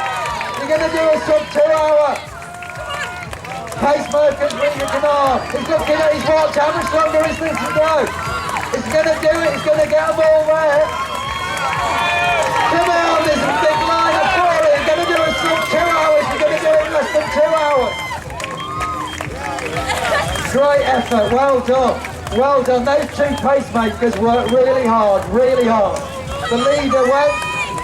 You're going to do a sub 2 hour. Pacemaker's ringing on. He's looking at his watch. How much longer is this to go? He's going to do it. He's going to get them all there. Come on, there's a big line of four. He's going to do a sub 2 hours. He's going to do it in less than 2 hours. Great effort, well done, well done. Those 2 pacemakers worked really hard, really hard. The leader went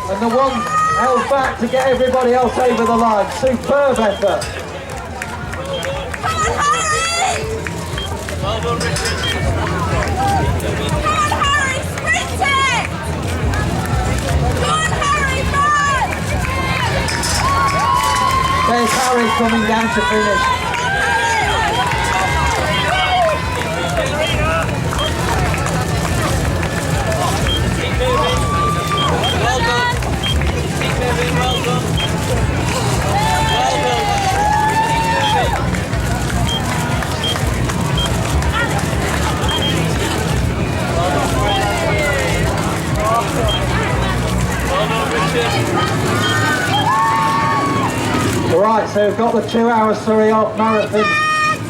and the one held back to get everybody else over the line. Superb effort. Well done, Richard. Come on, Harry, sprint it! Come on, Harry, run! There's Harry coming down to finish. Well done. Keep moving, well done. Well done. Keep moving. Well done, Richard. Right, so we've got the 2-hour Surrey Half Marathon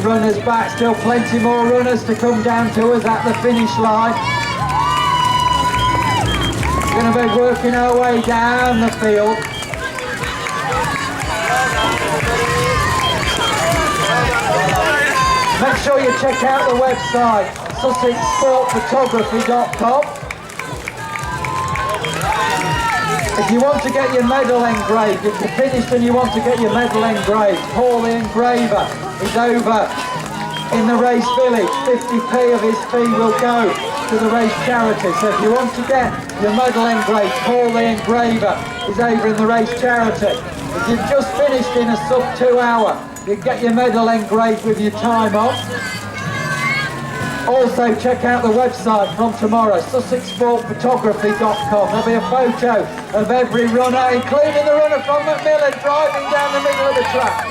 runners back. Still plenty more runners to come down to us at the finish line. We're going to be working our way down the field. Make sure you check out the website, sussexsportphotography.com. If you want to get your medal engraved, if you're finished and you want to get your medal engraved, Paul the engraver is over in the race village. 50p of his fee will go to the race charity. So if you want to get your medal engraved, Paul the engraver is over in the race charity. If you've just finished in a sub 2 hour, you get your medal engraved with your time off. Also check out the website from tomorrow, sussexsportphotography.com. There'll be a photo of every runner, including the runner from Macmillan driving down the middle of the track.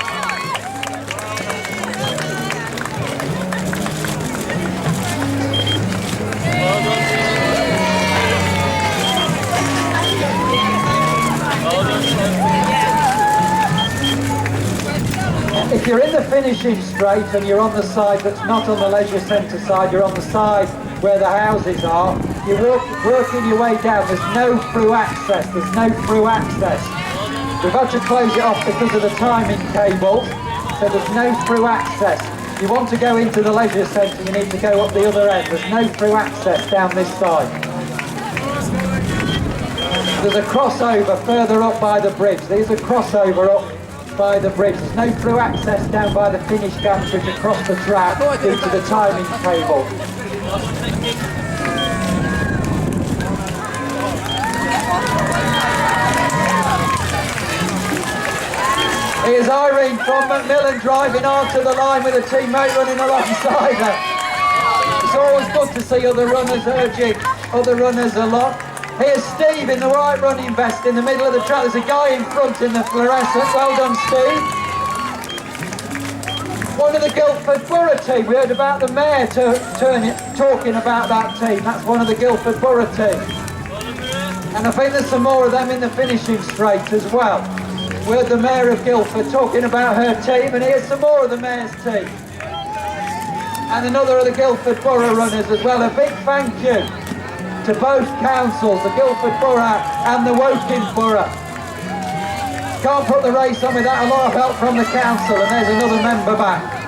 If you're in the finishing straight and you're on the side that's not on the leisure centre side, you're on the side where the houses are, you're working your way down. There's no through access. There's no through access. We've had to close it off because of the timing cables, so there's no through access. If you want to go into the leisure centre, you need to go up the other end. There's no through access down this side. There's a crossover further up by the bridge. There's a crossover up by the bridge. There's no through access down by the finish gantry to cross the track due to the timing table. Here's Irene from Macmillan driving onto the line with a teammate running alongside her. It's always good to see other runners urging other runners along. Here's Steve in the white running vest in the middle of the track. There's a guy in front in the fluorescent. Well done, Steve. One of the Guildford Borough team. We heard about the mayor talking about that team. That's one of the Guildford Borough team. And I think there's some more of them in the finishing straight as well. We heard the mayor of Guildford talking about her team, and here's some more of the mayor's team. And another of the Guildford Borough runners as well. A big thank you to both councils, the Guildford Borough and the Woking Borough. Can't put the race on without a lot of help from the council, and there's another member back.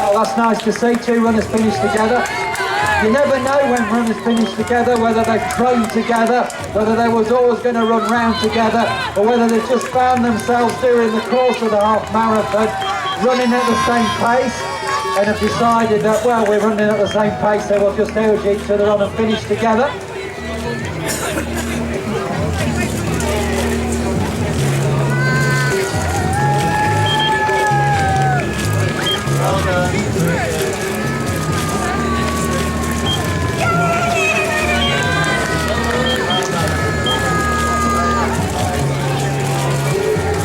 Oh, that's nice to see, two runners finish together. You never know when runners finish together, whether they've trained together, whether they was always going to run round together, or whether they've just found themselves during the course of the half marathon running at the same pace and have decided that, well, we're running at the same pace, so we'll just urge each other on and finish together.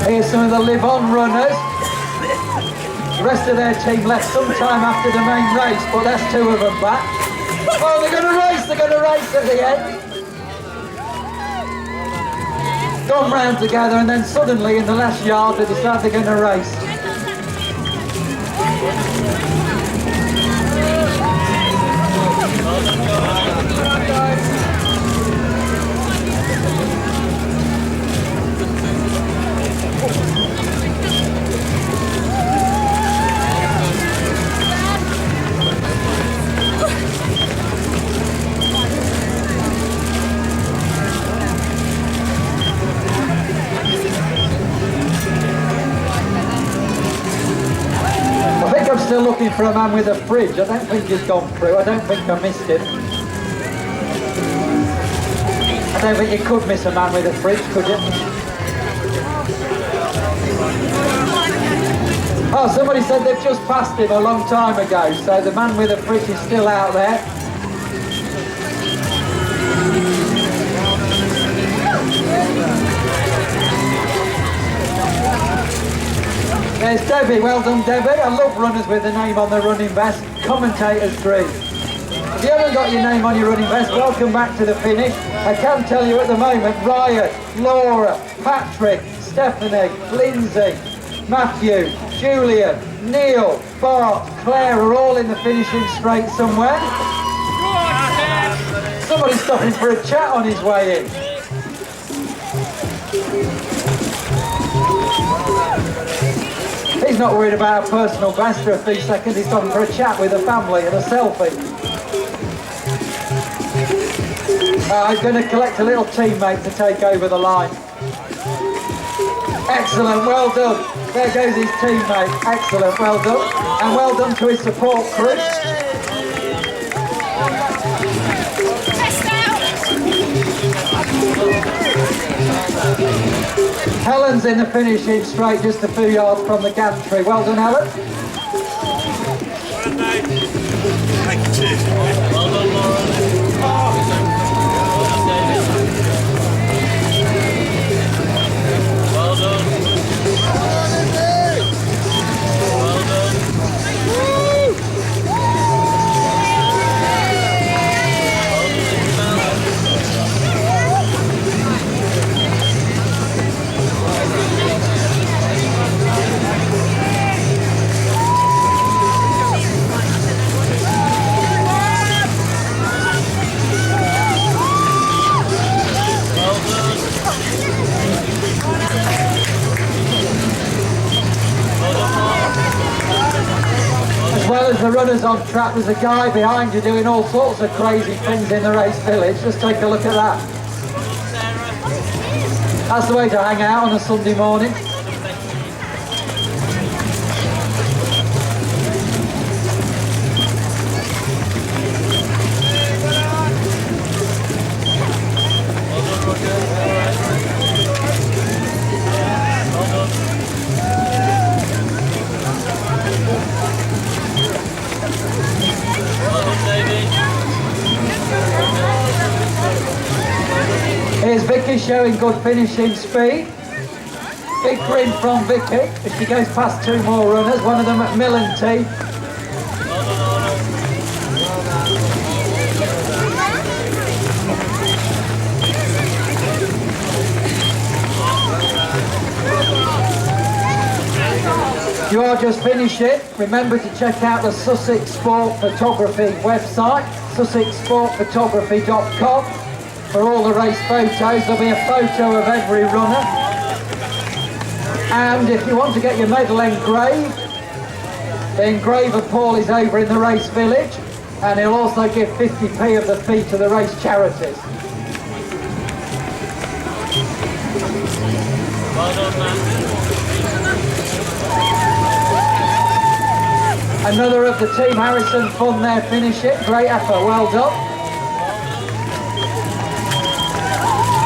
Here's some of the Live On runners. The rest of their team left sometime after the main race, but that's two of them back. Oh, they're going to race at the end. Gone round together, and then suddenly in the last yard they decide they're going to race. I'm still looking for a man with a fridge. I don't think he's gone through. I don't think I missed him. I don't think you could miss a man with a fridge, could you? Oh, somebody said they've just passed him a long time ago, so the man with a fridge is still out there. There's Debbie, well done Debbie. I love runners with the name on the running vest. Commentator's dream. If you haven't got your name on your running vest, welcome back to the finish. I can tell you at the moment, Ryan, Laura, Patrick, Stephanie, Lindsay, Matthew, Julian, Neil, Bart, Claire are all in the finishing straight somewhere. Somebody's stopping for a chat on his way in. He's not worried about a personal best for a few seconds, he's stopping for a chat with a family and a selfie. He's going to collect a little teammate to take over the line. Excellent, well done. There goes his teammate. Excellent, well done. And well done to his support crew. Helen's in the finishing straight, just a few yards from the gantry. Well done, Helen. Well done, Laura. Well done. Well done. as the runner's on track, there's a guy behind you doing all sorts of crazy things in the race village. Just take a look at that. That's the way to hang out on a Sunday morning. Here's Vicky showing good finishing speed. Big grin from Vicky as she goes past two more runners, one of them at Millen team. You are just finishing. Remember to check out the Sussex Sport Photography website, sussexsportphotography.com. For all the race photos, there'll be a photo of every runner. And if you want to get your medal engraved, the engraver Paul is over in the race village, and he'll also give 50p of the fee to the race charities. Well done, man. Another of the team, Harrison Fun there finishing. Great effort, well done.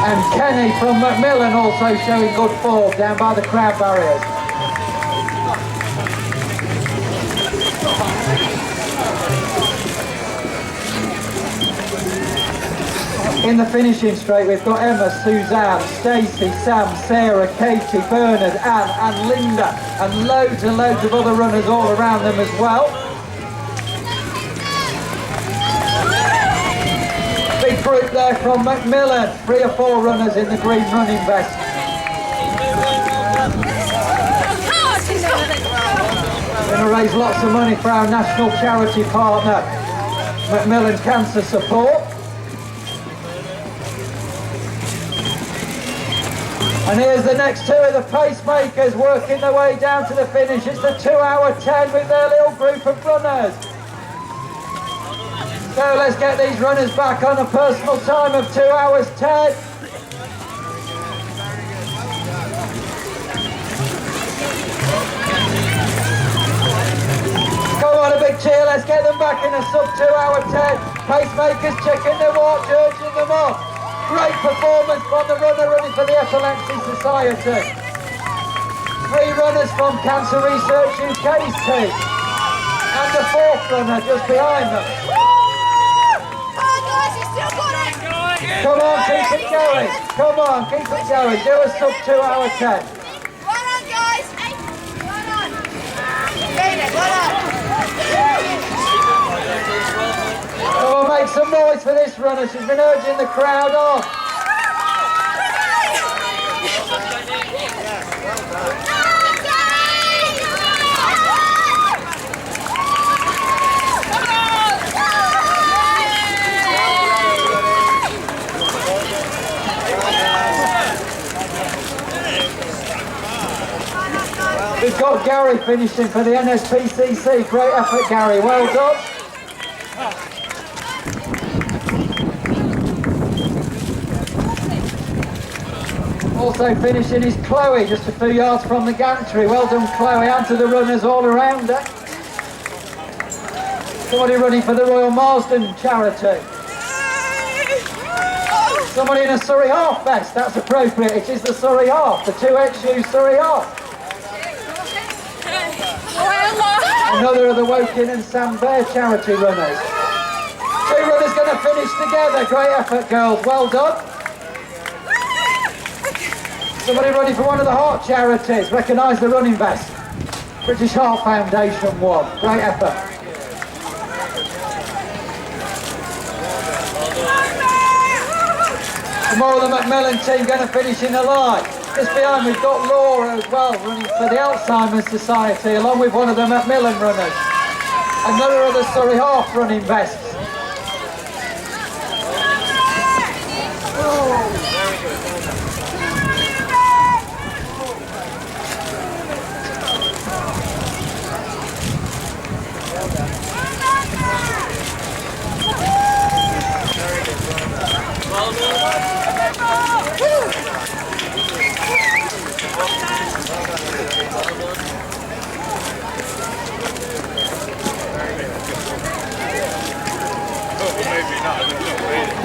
And Kenny from Macmillan also showing good form down by the crowd barriers. In the finishing straight we've got Emma, Suzanne, Stacey, Sam, Sarah, Katie, Bernard, Anne and Linda, and loads and loads of other runners all around them as well. Big group there from Macmillan, 3 or 4 runners in the green running vest. We're going to raise lots of money for our national charity partner, Macmillan Cancer Support. And here's the next 2 of the pacemakers working their way down to the finish. It's the 2:10 with their little group of runners. So let's get these runners back on a personal time of 2:10. Come on, a big cheer, let's get them back in a sub 2:10. Pacemakers checking their watch, urging them on. Great performance from the runner running for the Epilepsy Society. 3 runners from Cancer Research UK's team. And the 4th runner just behind them. Come on, keep it going. Come on, keep it going. Do a sub 2:10. Well done, guys. Well done. David, well done. Oh, make some noise for this runner. She's been urging the crowd on. We've got Gary finishing for the NSPCC. Great effort, Gary. Well done. Also finishing is Chloe, just a few yards from the gantry. Well done, Chloe, and to the runners all around her. Somebody running for the Royal Marsden charity. Somebody in a Surrey half vest, that's appropriate. It is the Surrey half, the 2XU Surrey half. Another of the Woking and Sam Bear charity runners. 2 runners going to finish together. Great effort, girls. Well done. Somebody running for one of the heart charities. Recognise the running vest. British Heart Foundation won. Great effort. Some more of the Macmillan team going to finish in the line. Just behind we've got Laura as well, running for the Alzheimer's Society, along with one of the Macmillan runners. Another of the Surrey half running vests.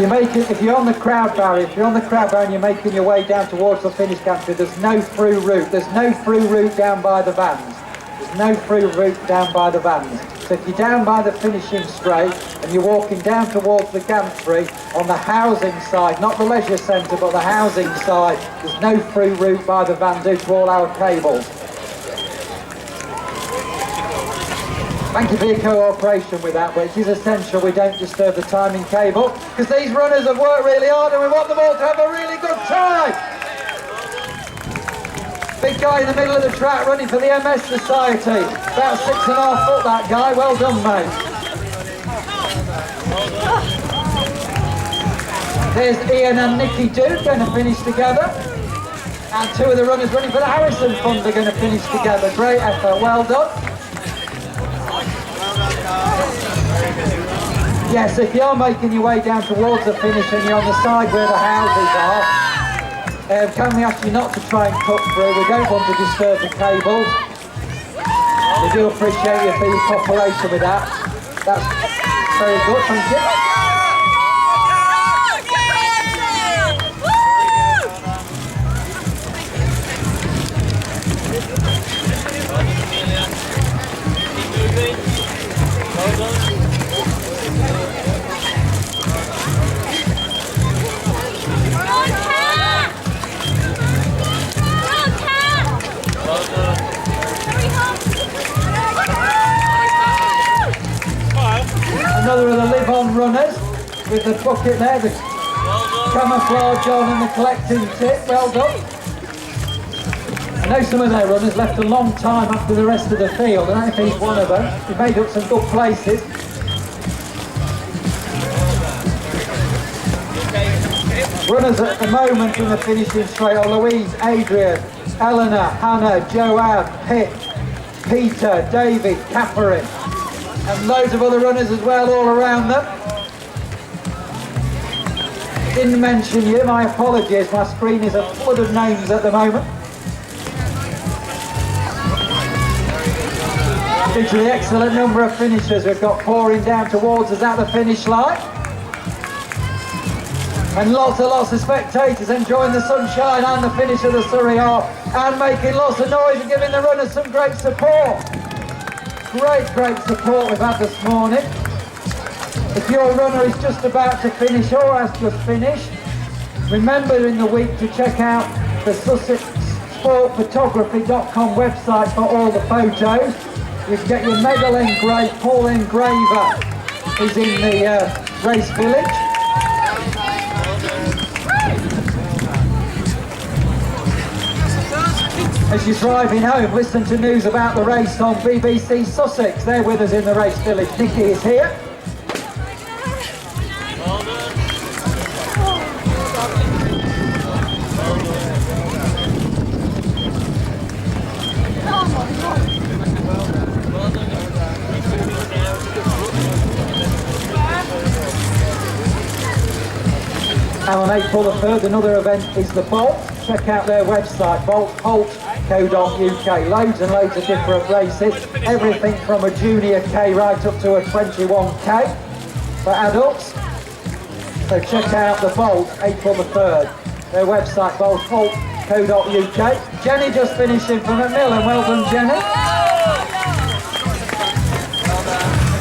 If you're on the crowd barrier, and you're making your way down towards the finish country, there's no through route. There's no through route down by the vans. There's no through route down by the vans. So if you're down by the finishing straight and you're walking down towards the gantry on the housing side, not the leisure centre, but the housing side, there's no through route by the van due to all our cables. Thank you for your cooperation with that, but it is essential we don't disturb the timing cable, because these runners have worked really hard and we want them all to have a really good time. Big guy in the middle of the track running for the MS Society. About 6.5 foot, that guy. Well done, mate. There's Ian and Nikki Duke going to finish together. And 2 of the runners running for the Harrison Fund are going to finish together. Great effort, well done. Yes, if you're making your way down towards the finish and you're on the side where the houses are, can we ask you not to try and cut through? We don't want to disturb the cables. We do appreciate you for your cooperation with that. That's very good, thank you. Another of the live-on runners with the bucket there, the camouflage on and the collecting tip. Well done. I know some of their runners left a long time after the rest of the field. I don't know if he's one of them. He made up some good places. Runners at the moment in the finishing straight are Louise, Adrian, Eleanor, Hannah, Joanne, Pip, Peter, David, Catherine, and loads of other runners as well all around them. Didn't mention you, my apologies, my screen is a flood of names at the moment. Due to the excellent number of finishers we've got pouring down towards us at the finish line. And lots of spectators enjoying the sunshine and the finish of the Surrey Half and making lots of noise and giving the runners some great support. Great support we've had this morning. If your runner is just about to finish or has just finished, remember in the week to check out the SussexSportPhotography.com website for all the photos. You can get your medal engraved. Paul Engraver is in the race village. As you're driving home, listen to news about the race on BBC Sussex. They're with us in the race village. Nikki is here. And on April the 3rd, another event is the Bolt. Check out their website, boltcolt.co.uk. Loads and loads of different races. Everything from a junior K right up to a 21K for adults. So check out the Bolt, April the 3rd. Their website, boltcolt.co.uk. Jenny just finishing for Macmillan. Well done, Jenny.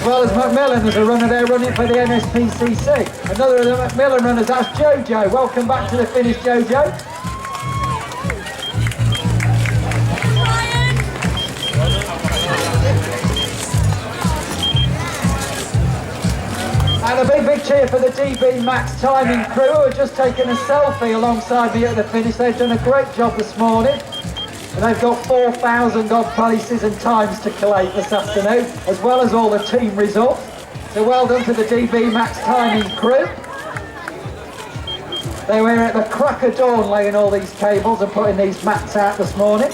As well as Macmillan, there's a runner there running for the NSPCC. Another of the Macmillan runners, that's Jojo. Welcome back to the finish, Jojo. And a big cheer for the DB Max timing crew who have just taken a selfie alongside me at the finish. They've done a great job this morning. And they've got 4,000 odd places and times to collate this afternoon, as well as all the team results. So well done to the DB Max timing crew. They were at the crack of dawn laying all these cables and putting these mats out this morning.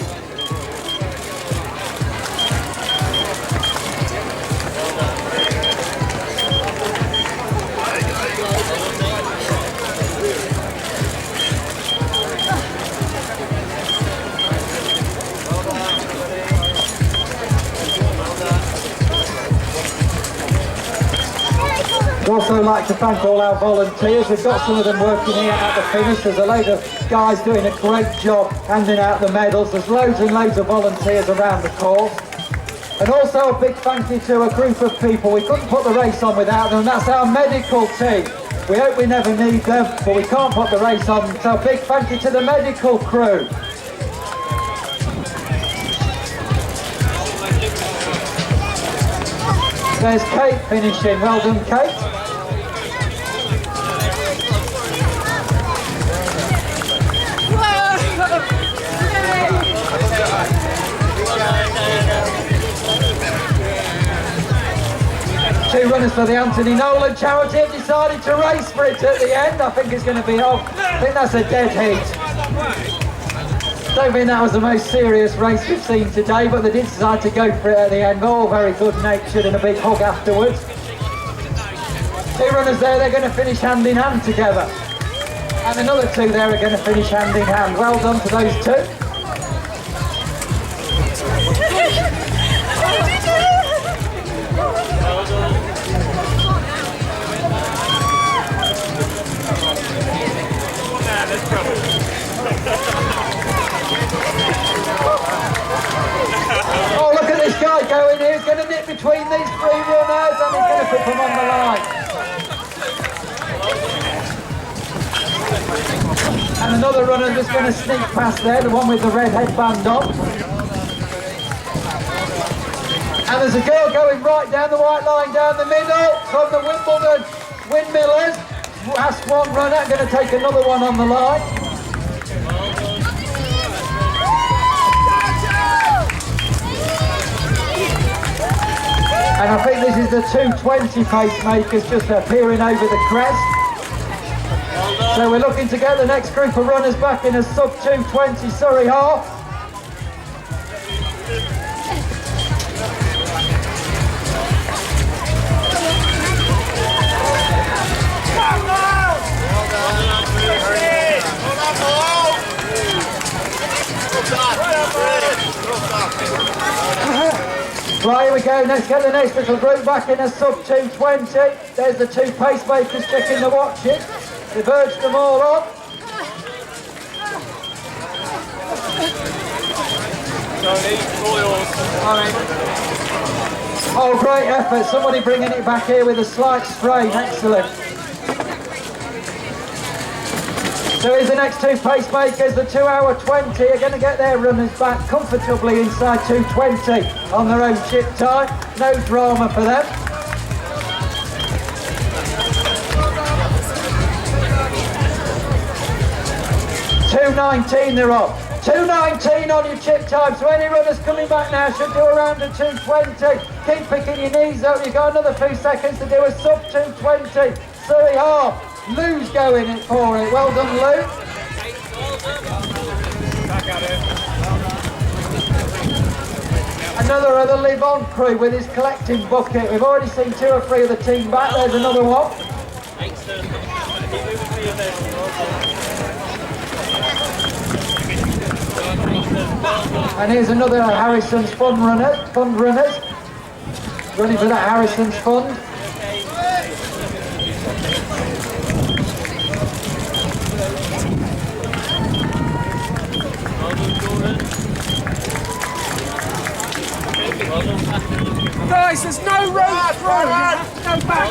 Also like to thank all our volunteers. We've got some of them working here at the finish. There's a load of guys doing a great job handing out the medals. There's loads and loads of volunteers around the course. And also a big thank you to a group of people. We couldn't put the race on without them, and that's our medical team. We hope we never need them, but we can't put the race on. So a big thank you to the medical crew. There's Kate finishing. Well done, Kate. Two runners for the Anthony Nolan charity have decided to race for it at the end. I think it's going to be off. I think that's a dead heat. Don't think that was the most serious race we've seen today, but they did decide to go for it at the end. All very good-natured and a big hug afterwards. Two runners there, they're going to finish hand in hand together. And another two there are going to finish hand in hand. Well done to those two. Oh, look at this guy going here. He's going to nip between these three runners and he's going to put them on the line. And another runner just going to sneak past there, the one with the red headband on. And there's a girl going right down the white line down the middle from the Wimbledon Windmillers. That's one runner, going to take another one on the line. And I think this is the 2:20 pacemakers just appearing over the crest. So we're looking to get the next group of runners back in a sub 2:20 Surrey half. Right, here we go. Let's get the next little group back in a sub 2:20. There's the two pacemakers checking the watches. They've urged them all on. Oh, great effort. Somebody bringing it back here with a slight strain. Excellent. So here's the next two pacemakers. The 2 hour 20 are going to get their runners back comfortably inside 2:20 on their own chip time. No drama for them. .219 they're on. 2:19 on your chip time. So any runners coming back now should do around a 2:20. Keep picking your knees up. You've got another few seconds to do a sub 2:20. Surrey half. Lou's going in for it. Well done, Lou. Another of the Live On crew with his collecting bucket. We've already seen 2 or 3 of the team back. There's another one. And here's another Harrison's fund runners running for that Harrison's fund. Guys, there's no road through. You have to go back.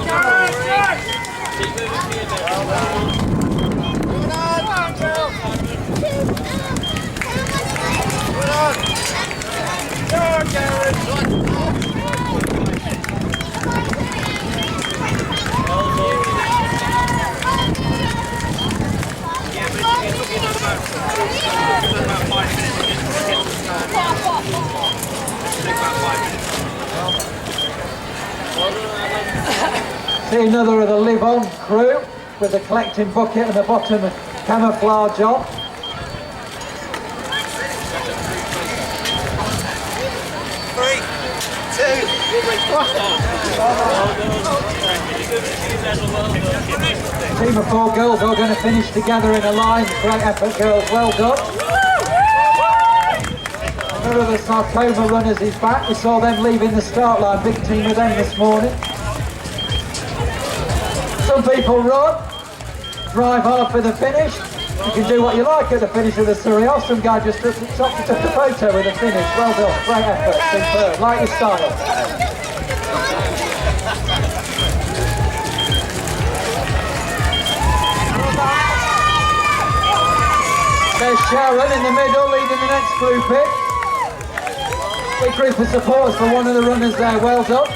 See another of the Live On crew with the collecting bucket and the bottom camouflage on. Team of 4 girls all going to finish together in a line. Great effort, girls. Well done. Another of the Sarcoma runners is back. We saw them leaving the start line. Big team of them this morning. So Some people run, drive hard for the finish. You can do what you like at the finish of the Surrey. Some guy just took a photo with the finish. Well done, great effort, superb, like your style. There's Sharon in the middle, leading the next group in. Big group of supporters for one of the runners there, well done.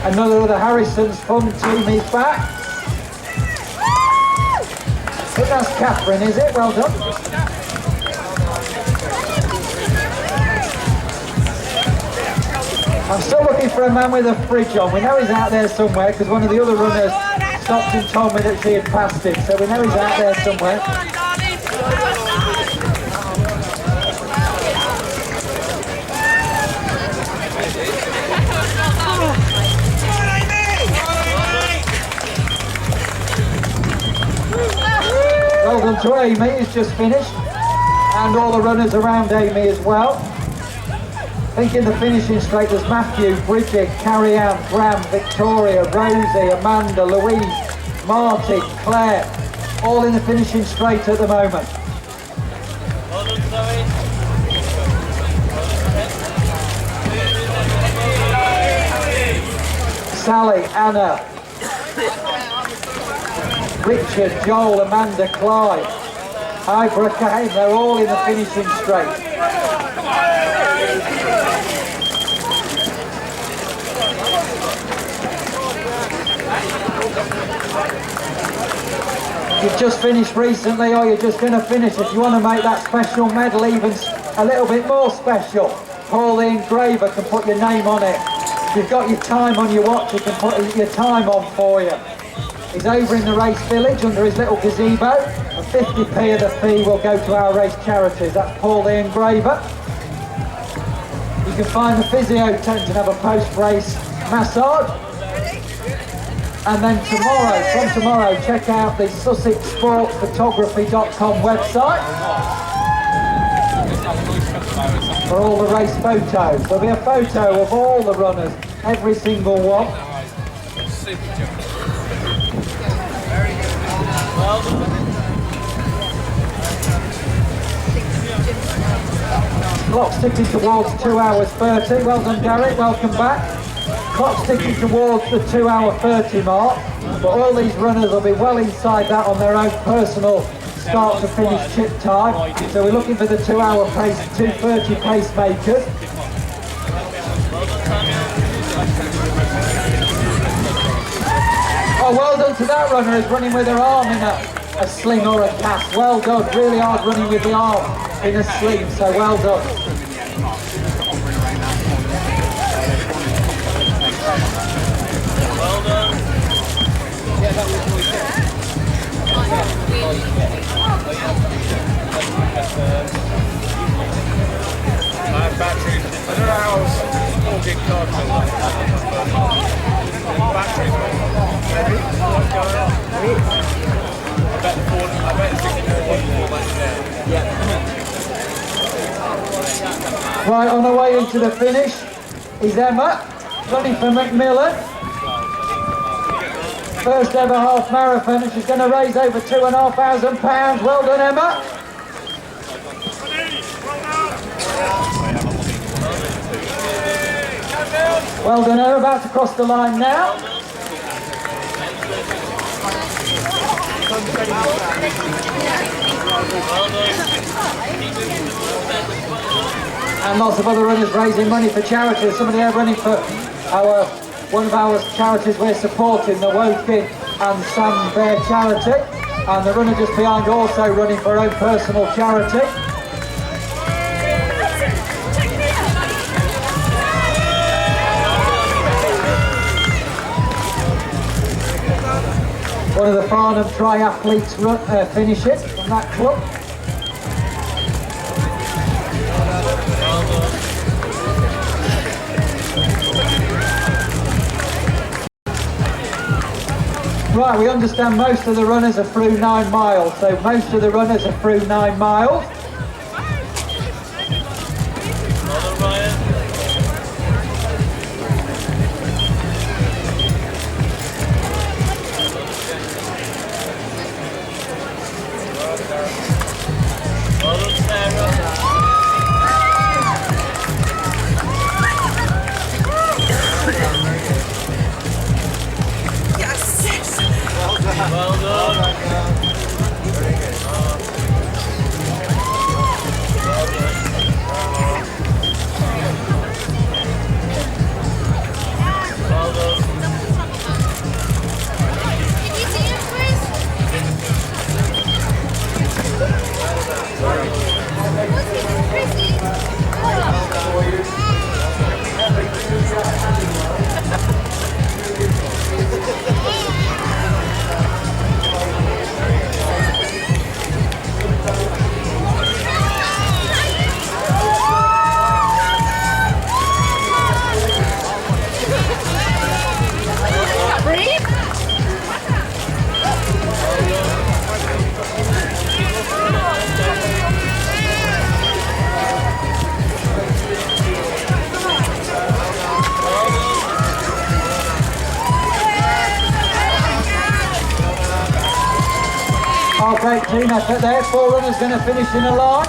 Another of the Harrison's fun team is back. I think that's Catherine, is it? Well done. I'm still looking for a man with a fridge on. We know he's out there somewhere because one of the other runners stopped and told me that she had passed him. So we know he's out there somewhere. Well done to Amy, who's just finished, and all the runners around Amy as well. I think in the finishing straight there's Matthew, Bridget, Carrie-Anne, Graham, Victoria, Rosie, Amanda, Louise, Marty, Claire, all in the finishing straight at the moment. Well done, Zoe. Sally, Anna, Richard, Joel, Amanda, Clive, Ibra, Kane, they're all in the finishing straight. You've just finished recently or you're just going to finish. If you want to make that special medal even a little bit more special, Paul the engraver can put your name on it. If you've got your time on your watch, he can put your time on for you. He's over in the race village under his little gazebo, and 50p of the fee will go to our race charities. That's Paul the engraver. You can find the physio tent and have a post-race massage. And then from tomorrow, check out the SussexSportsPhotography.com website for all the race photos. There'll be a photo of all the runners, every single one. Clock's ticking towards 2 hours 30. Well done, Garrett, welcome back. Clock's ticking towards the 2 hour 30 mark, but all these runners will be well inside that on their own personal start to finish chip time. So we're looking for the 2 hour pace, 2:30 pacemakers. Oh, well done to that runner who's running with her arm in a sling or a cast. Well done, really hard running with the arm in a sling, so well done. Well done. I have batteries. I don't know how small gig cards are like. Batteries. I bet 64 much there. Yeah. Right, on the way into the finish is Emma, running for Macmillan. First ever half marathon, and she's going to raise over £2,500. Well done, Emma. Well done, Emma. About to cross the line now. And lots of other runners raising money for charities. Somebody there running for one of our charities we're supporting, the Woking and Sam Bear charity. And the runner just behind also running for her own personal charity. One of the Farnham triathletes finishes from that club. Right, we understand most of the runners are through 9 miles, so most of the runners are through 9 miles. Well done. Oh, great team effort there. 4 runners going to finish in a line.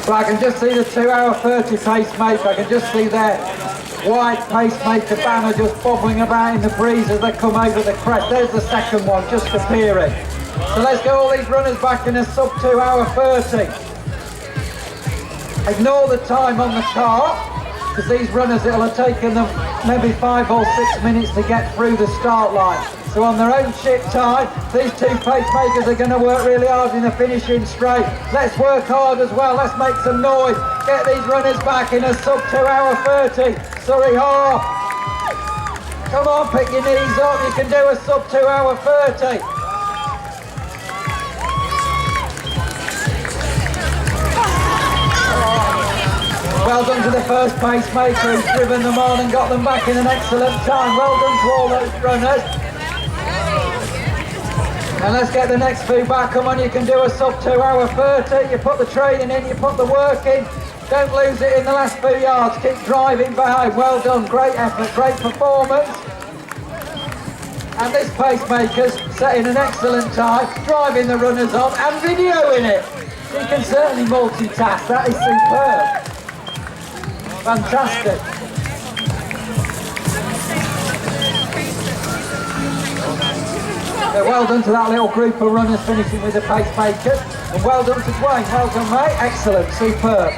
So I can just see the 2:30 pacemaker. I can just see their white pacemaker banner just bobbling about in the breeze as they come over the crest. There's the second one just appearing. So let's get all these runners back in a sub 2:30. Ignore the time on the car, because these runners, it'll have taken them maybe 5 or 6 minutes to get through the start line. So on their own ship time, these 2 pacemakers are going to work really hard in the finishing straight. Let's work hard as well. Let's make some noise. Get these runners back in a sub 2:30. Surrey half. Come on, pick your knees up. You can do a sub 2:30. Well done to the first pacemaker who's driven them on and got them back in an excellent time. Well done to all those runners. And let's get the next few back. Come on, you can do a sub 2:30. You put the training in, you put the work in. Don't lose it in the last few yards. Keep driving behind. Well done, great effort, great performance. And this pacemaker's setting an excellent time, driving the runners on and videoing it. You can certainly multitask. That is superb. Fantastic. So well done to that little group of runners finishing with the pacemakers. And well done to Dwayne. Well done, mate. Excellent. Superb.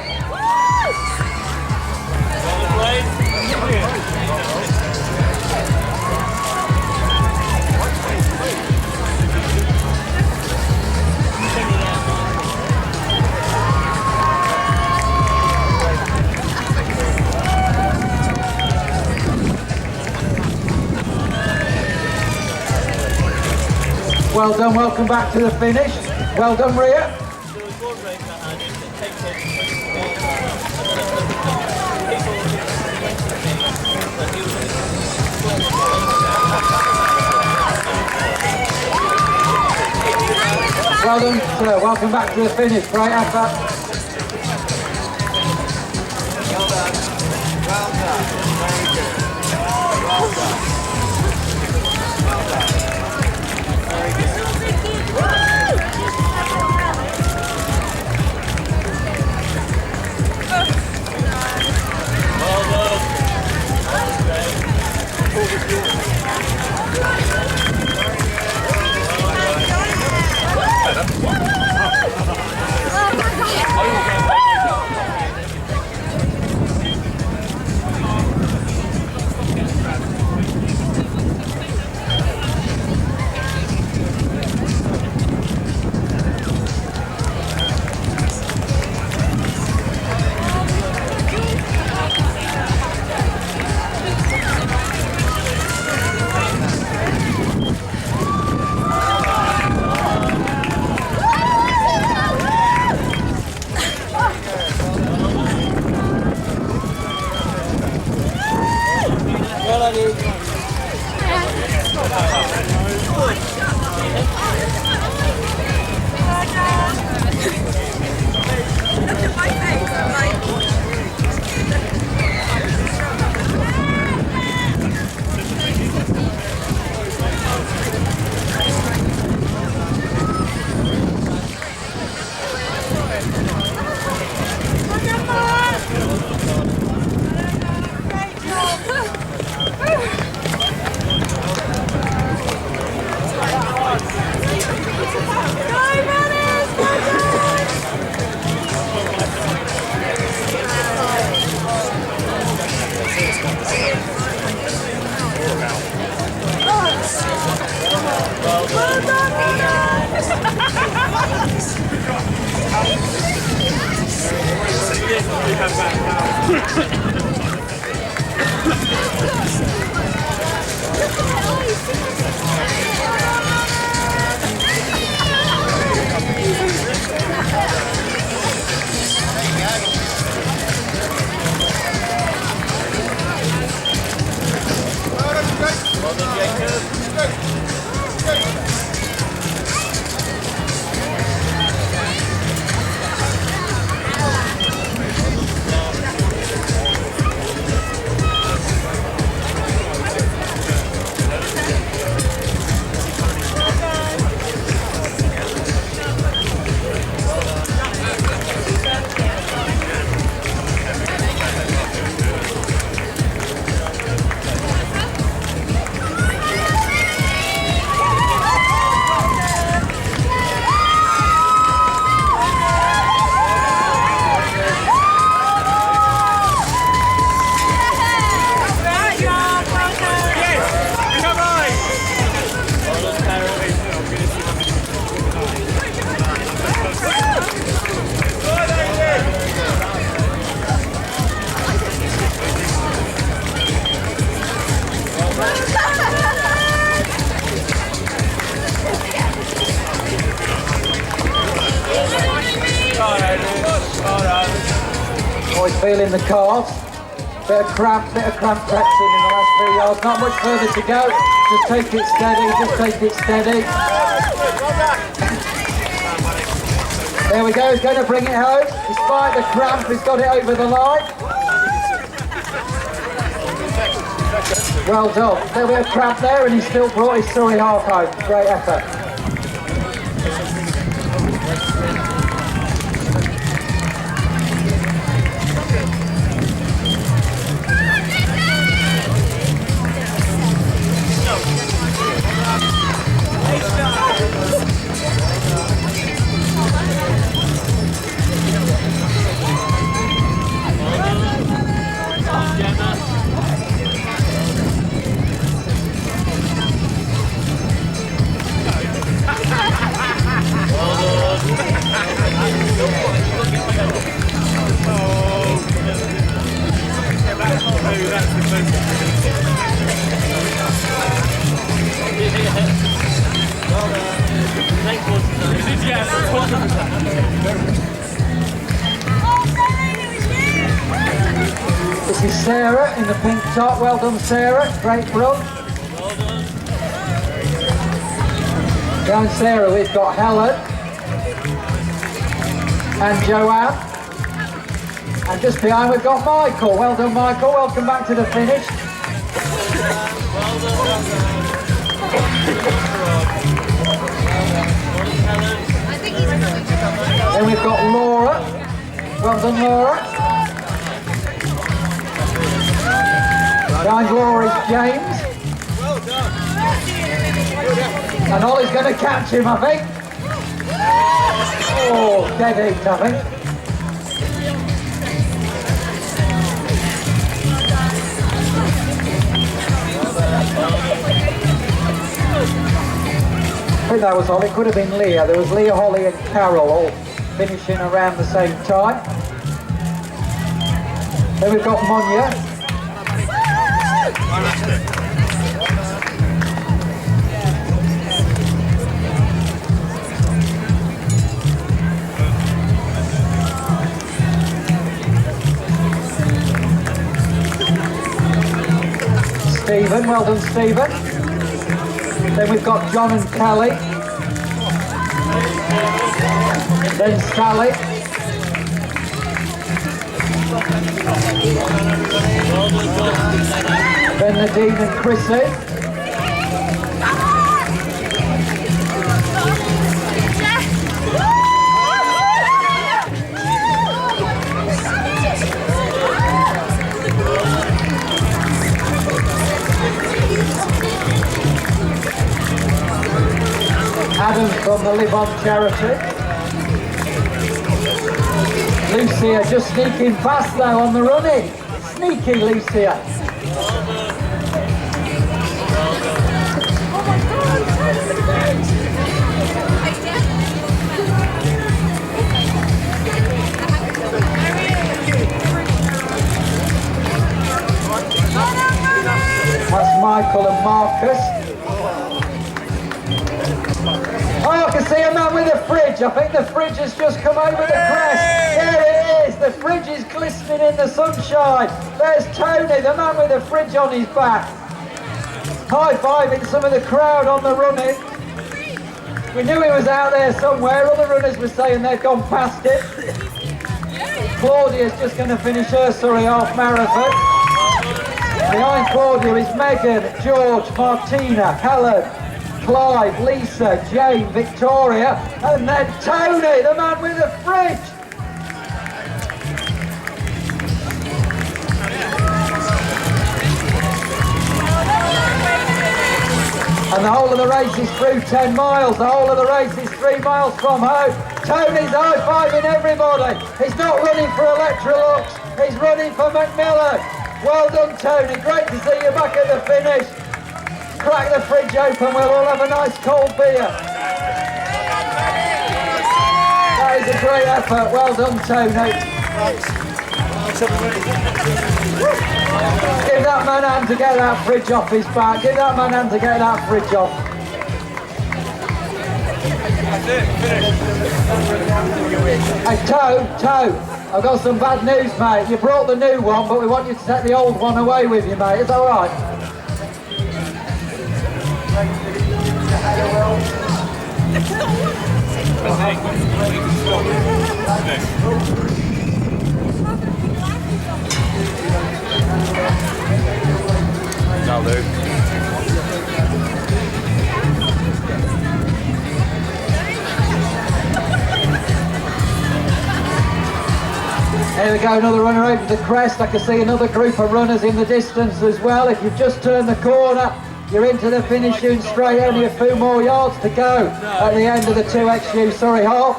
Well done, welcome back to the finish. Well done, Ria. Well done, sir. Welcome back to the finish. Great effort. Well done. Well done. Very good. Well done. Well done. Very good. Well done. Boys feeling the calves. Bit of cramp traction in the last 3 yards. Not much further to go. Just take it steady, just take it steady. There we go, he's going to bring it home. Despite the cramp, he's got it over the line. Well done. There we have cramp there and he still brought his Surrey half home. Great effort. This is Sarah in the pink top. Well done, Sarah. Great run. Well done. Down Sarah, we've got Helen. and Joanne. And just behind we've got Michael. Well done, Michael. Welcome back to the finish. Then we've got Laura. Well done, Laura. Behind Laura is James. And Ollie's going to catch him, I think. Oh, dead heat, I think. I think that was Ollie. It could have been Leah. There was Leah, Holly and Carol all finishing around the same time. Then we've got Monya. Stephen, well done Stephen. Then we've got John and Kelly. Then Sally. Then Nadine and Chrissy. Adam from the Live On charity. Lucia just sneaking past now on the running. Sneaky Lucia. That's Michael and Marcus. Oh, I can see a man with a fridge. I think the fridge has just come over the crest. There it is. The fridge is glistening in the sunshine. There's Tony, the man with the fridge on his back. High-fiving some of the crowd on the running. We knew he was out there somewhere. Other runners were saying they'd gone past it. Claudia's just going to finish her Surrey half marathon. Behind Claudia is Megan, George, Martina, Helen, Clive, Lisa, Jane, Victoria, and then Tony, the man with the fridge. And the whole of the race is through 10 miles. The whole of the race is 3 miles from home. Tony's high-fiving everybody. He's not running for Electrolux. He's running for Macmillan. Well done, Tony. Great to see you back at the finish. Crack the fridge open. We'll all have a nice cold beer. That is a great effort. Well done, Tony. Give that man a hand to get that fridge off his back. Give that man a hand to get that fridge off. Hey, Toe, I've got some bad news, mate. You brought the new one, but we want you to take the old one away with you, mate. Is that all right? That'll do. Here we go, another runner over the crest. I can see another group of runners in the distance as well. If you've just turned the corner, you're into the finishing straight. Only a few more yards to go at the end of the 2XU Surrey half.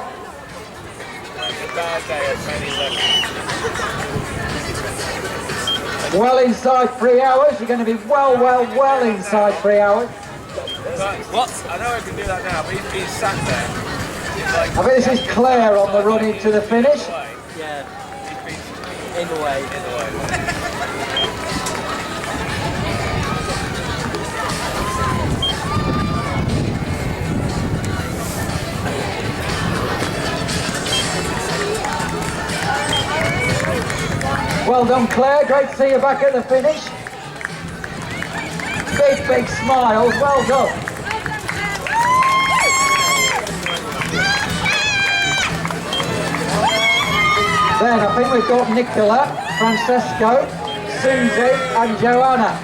Well inside 3 hours. You're going to be well inside 3 hours. What? I know I can do that now, but he's sat there. I think this is Claire on the run into the finish. Yeah. In the way. Well done, Claire. Great to see you back at the finish. Big smiles. Well done. 10. I think we've got Nicola, Francesco, Susie and Joanna.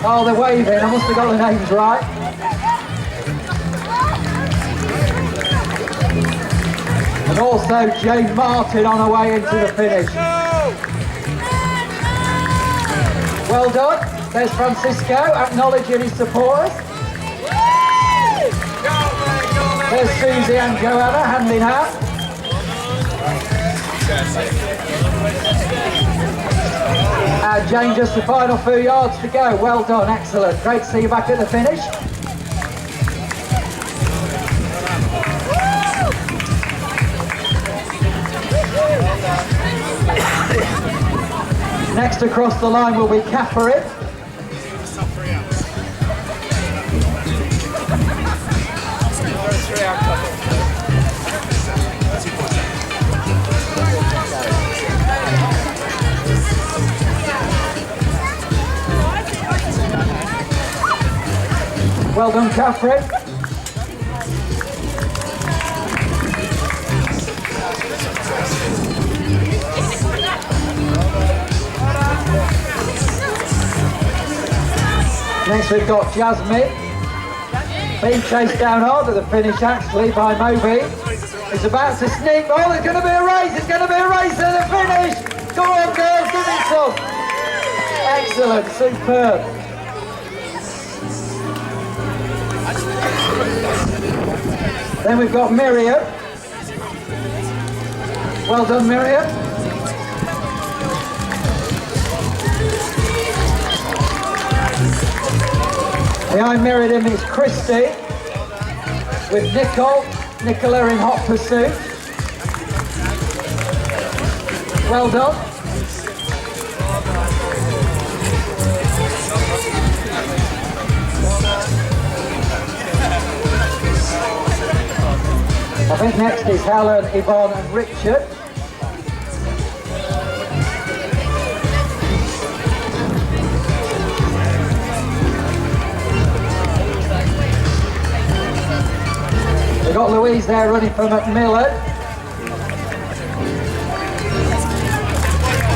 Oh, they're waving. I must have got the names right. And also Jane Martin on her way into the finish. Well done. There's Francisco acknowledging his supporters. There's Susie and Joanna hand in hand. Jane, just the final few yards to go. Well done, excellent. Great to see you back at the finish. Next across the line will be Catherine. Well done, Catherine. Next we've got Jasmine. Being chased down hard at the finish actually by Moby. He's about to sneak. Oh, there's going to be a race. There's going to be a race at the finish. Go on, girls, give it some. Excellent, superb. Then we've got Miriam. Well done, Miriam. Behind Miriam is Christy with Nicola in hot pursuit. Well done. I think next is Helen, Yvonne and Richard. We've got Louise there running for Macmillan.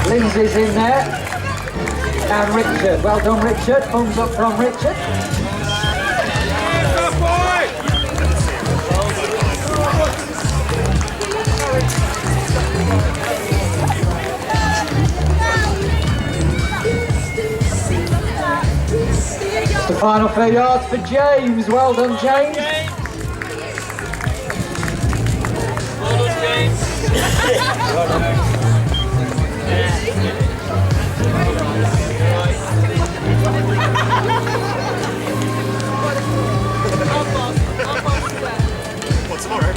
Lindsay's in there. And Richard. Well done, Richard. Thumbs up from Richard. The final few yards for James. Well done, James. Well done, James. What's tomorrow?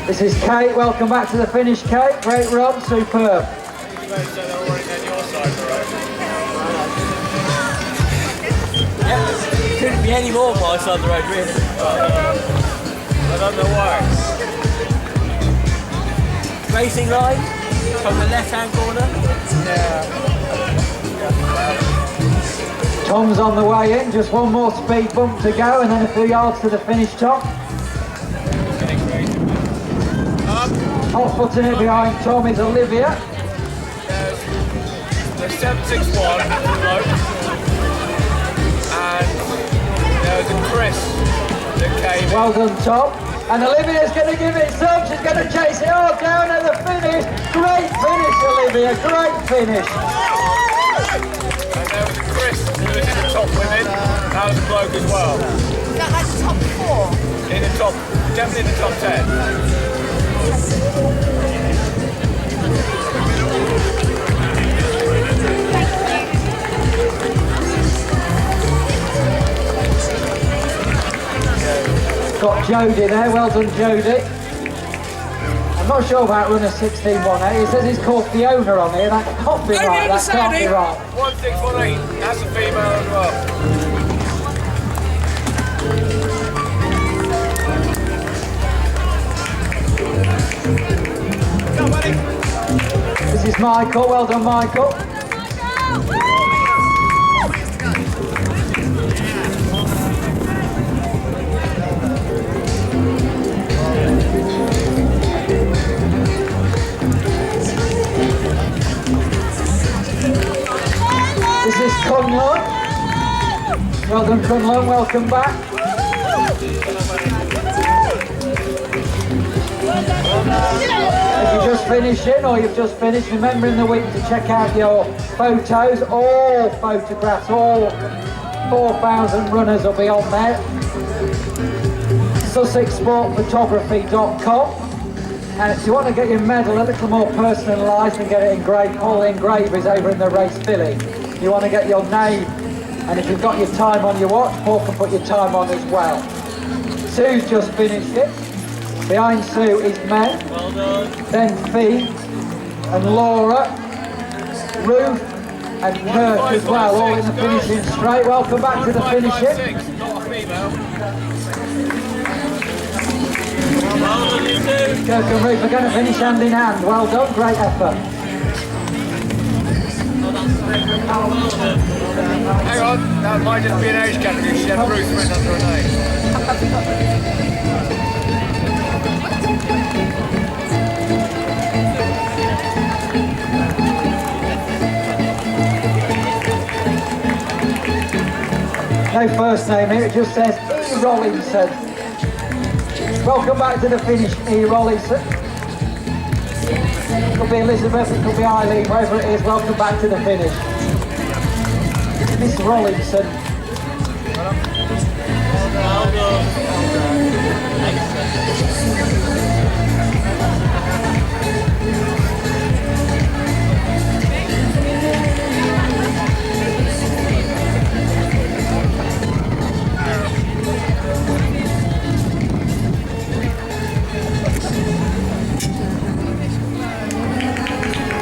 This is Kate. Welcome back to the finish, Kate. Great run, superb. Couldn't be any more my side of the road, really. I don't know why. Racing line from the left-hand corner. Tom's on the way in. Just one more speed bump to go and then a few yards to the finish, Tom. Hot footing it behind Tom is Olivia. There's 761 and there's a Chris that came. Well done, Tom. And Olivia's going to give it some. She's going to chase it all down at the finish. Great finish, Olivia. Great finish. And there was a Chris who was in the top women. That was a bloke as well. Is that like the top 4? In the top, definitely in the top 10. Got Jodie there, well done Jodie. I'm not sure about runner 1618. It says it's called Fiona on here. That can't be right. That can't be right. 1618. That's a female as well. Go, buddy. This is Michael. Well done, Michael. Well done, Cunlon, welcome back. If you're just finishing or you've just finished, remember in the week to check out your photos, all photographs, all 4,000 runners will be on there. SussexSportPhotography.com. And if you want to get your medal a little more personalised and get it engraved, all the engravers over in the race filling. You want to get your name, and if you've got your time on your watch, Paul can put your time on as well. Sue's just finished it. Behind Sue is Meg, then Fee, and Laura, Ruth, and Kirk as well, all in the finishing straight. Welcome back to the finishing. Kirk and Ruth are going to finish hand in hand. Well done, great effort. Hang on, that might just be an age category. She had Ruth written under her name. No first name here, it just says E. Rollinson. Welcome back to the finish, E. Rollinson. It could be Elizabeth, it could be Eileen, whoever it is, welcome back to the finish. Miss Rollinson.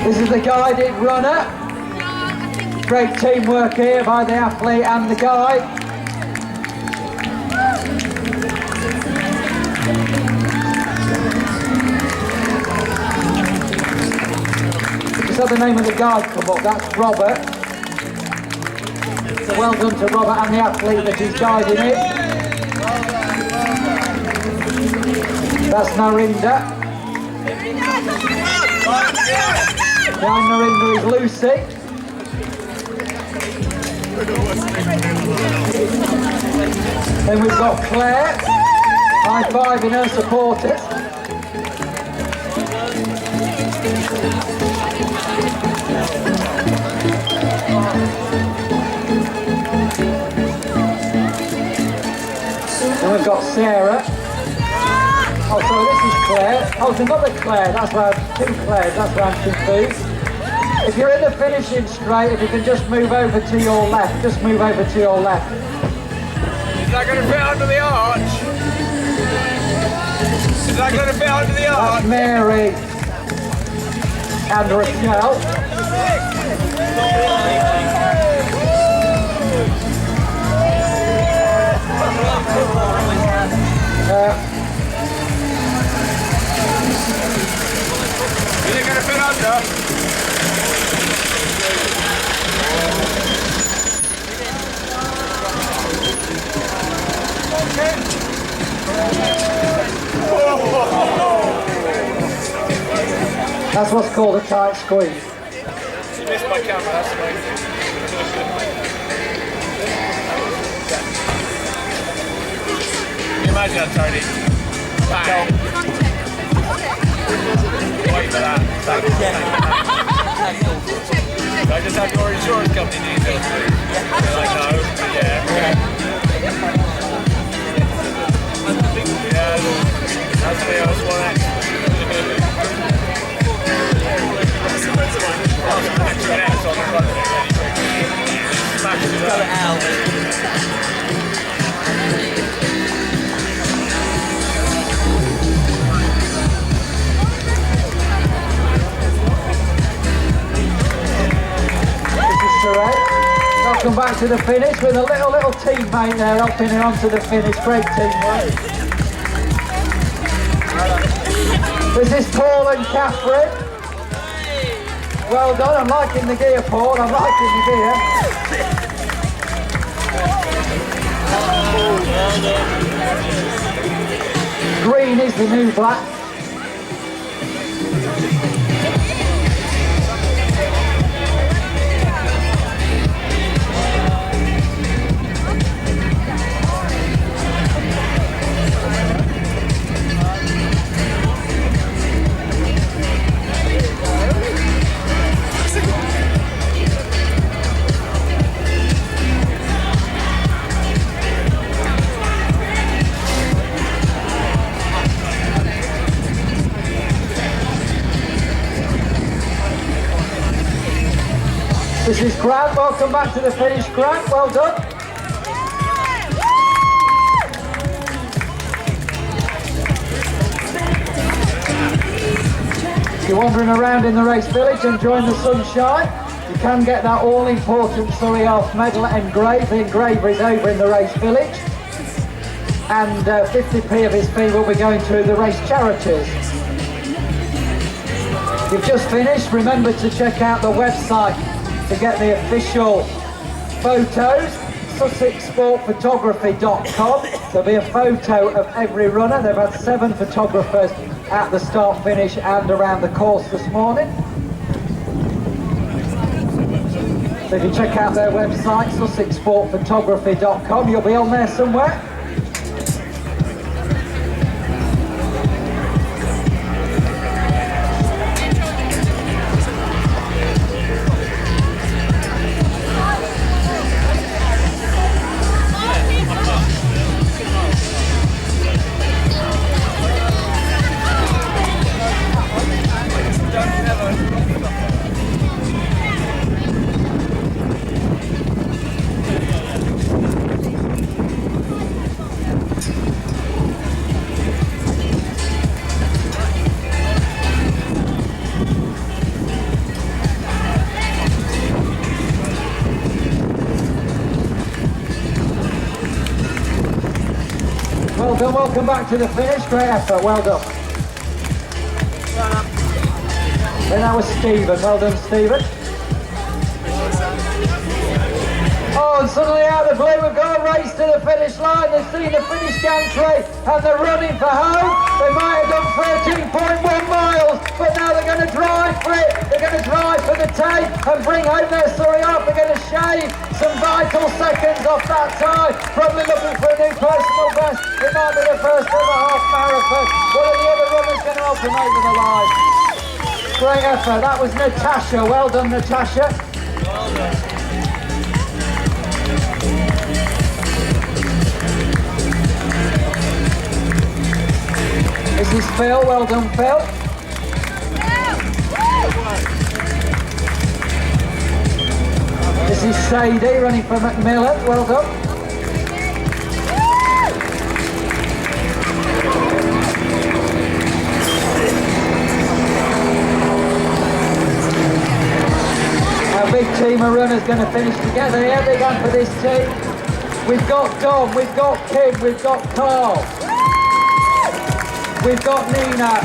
This is the guided runner. Great teamwork here by the athlete and the guide. Just had the name of the guide come up, that's Robert. So well done to Robert and the athlete that is guiding it. That's Narinda. Behind Narinda is Lucy. Then we've got Claire, high-fiving her supporters. Then we've got Sarah. Oh, sorry, this is Claire. Oh, it's another Claire. That's why I'm two Claires. That's why I'm confused. If you're in the finishing straight, if you can just move over to your left. Just move over to your left. Is that going to fit under the arch? Is that going to fit under the arch? That's Mary and Rochelle. Is it going to fit under? That's what's called a tight squeeze. She missed my camera, that's amazing. Can you imagine that, Tony? Bang! Wait for that. I just have your insurance company details, please. They're like, no. Yeah. Yeah, that's the OS1X. Surrey. Welcome back to the finish with a little teammate there helping her onto the finish. Great teamwork. This is Paul and Catherine. Well done. I'm liking the gear, Paul. I'm liking the gear. Green is the new black. This is Grant, welcome back to the finish, Grant, well done. If you're wandering around in the race village enjoying the sunshine, you can get that all-important Surrey Half medal engraved. The engraver is over in the race village. And 50p of his fee will be going to the race charities. You've just finished, remember to check out the website to get the official photos, sussexsportphotography.com. There'll be a photo of every runner. They've had 7 photographers at the start, finish and around the course this morning. So if you check out their website, sussexsportphotography.com, you'll be on there somewhere. Well done, welcome back to the finish, great effort, well done. Then that was Stephen, well done Stephen. Oh, and suddenly out of the blue we've got a race to the finish line. They've seen the finish gantry and they're running for home. They might have done 13.1 miles, but now they're going to drive for it. They're going to drive for the tape and bring home their Surrey off. They're going to shave some vital seconds off that time. Probably looking for a new personal best. It might be the first ever half marathon. One of the other runners going to help him over the line. Great effort. That was Natasha. Well done, Natasha. Well done. This is Phil, well done Phil. This is Sadie running for Macmillan, well done. Our big team of runners going to finish together here, big hand for this team. We've got Dom, we've got Kim, we've got Carl. We've got Nina.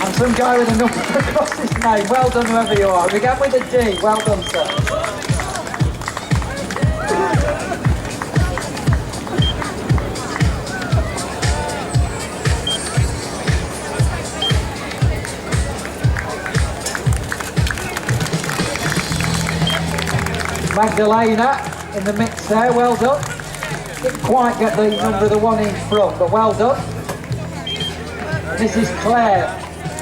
And some guy with a number across his name. Well done whoever you are. We began with a D. Well done, sir. Magdalena in the mix there. Well done. Didn't quite get the number of the one in front, but well done. This is Claire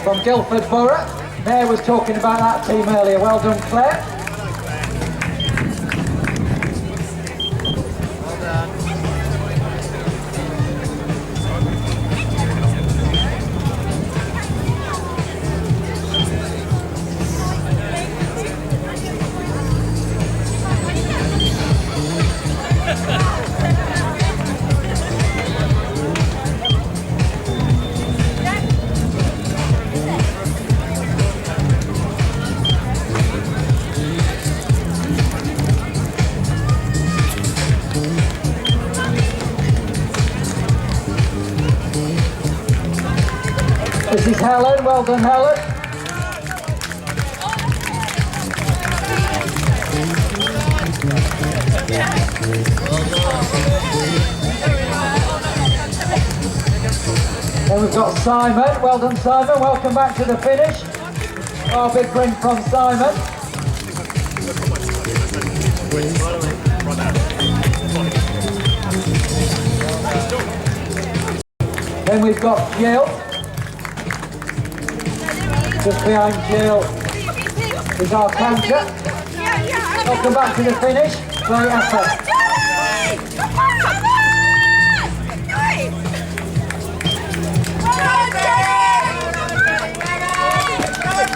from Guildford Borough. Mayor was talking about that team earlier. Well done, Claire. This is Helen, well done Helen. Then we've got Simon, well done Simon, welcome back to the finish. Oh, big grin from Simon. Then we've got Jill. Just behind Jill is our canter. Welcome back to the finish. Great effort.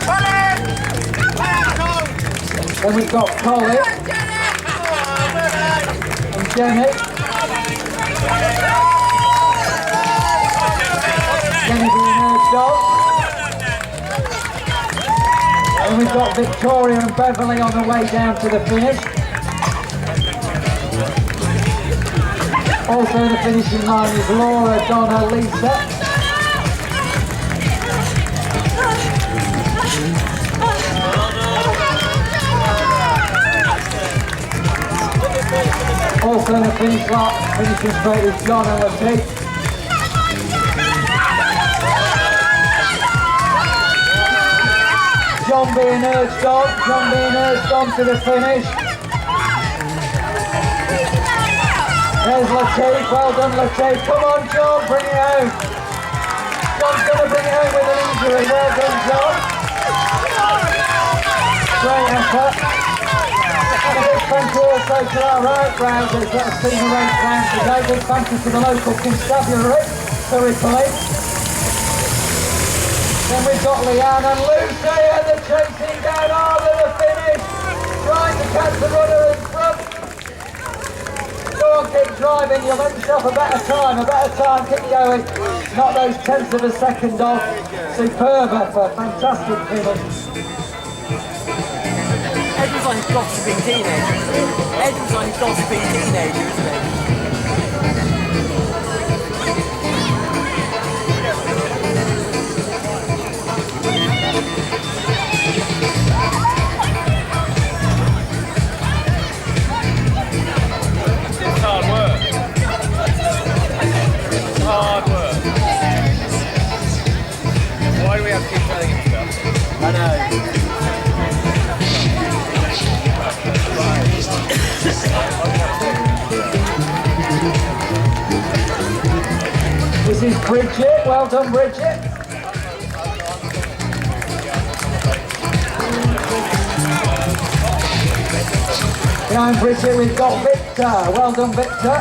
Come on! Come on! Then we've got Colin and Jenny. Jenny being urged on. And we've got Victoria and Beverly on the way down to the finish. Also in the finishing line is Laura, Donna, Lisa. Also in the finishing straight is John and Latif. John being urged on to the finish. There's Latif, well done Latif. Come on John, bring it home. John's going to bring it home with an injury. Well done John. Great effort. And a big thank you also to our road rounders that have seen the race round today. Big thank you to the local constabulary, Surrey Police. Then we've got Leanne and Lucy and they're chasing down hard at the finish, trying to catch the runner in front. Go on, keep driving, you'll make yourself a better time, keep going. Not those tenths of a second off. Superb effort, fantastic finish. Edward's like a gossiping teenager, isn't he? Edward's like a gossiping teenager, isn't he? It's hard work. It's hard work. Why do we have to keep telling him stuff? I know. This is Bridget, well done Bridget. Behind Bridget we've got Victor, well done Victor.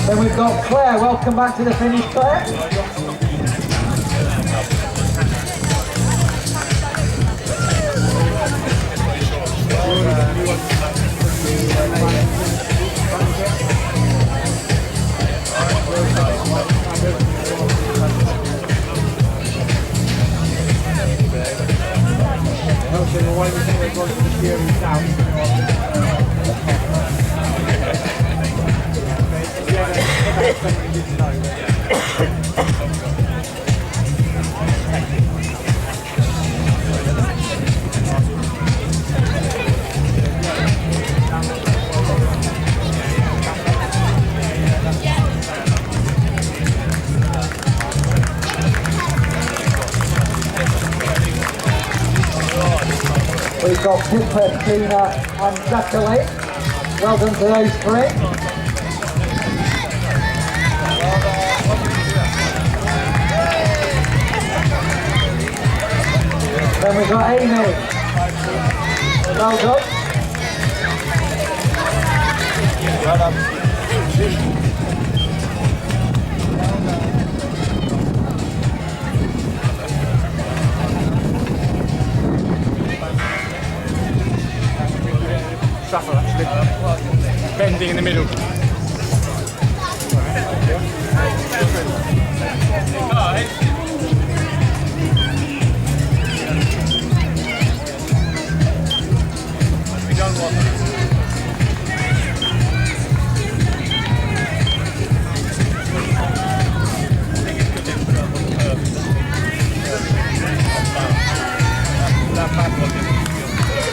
Then we've got Claire, welcome back to the finish Claire. We've got Pippa, Tina and Jacqueline. Well done to those three. Then we've got Amy. Well done. Well done. Shuffle actually. Bending in the middle. We don't want that.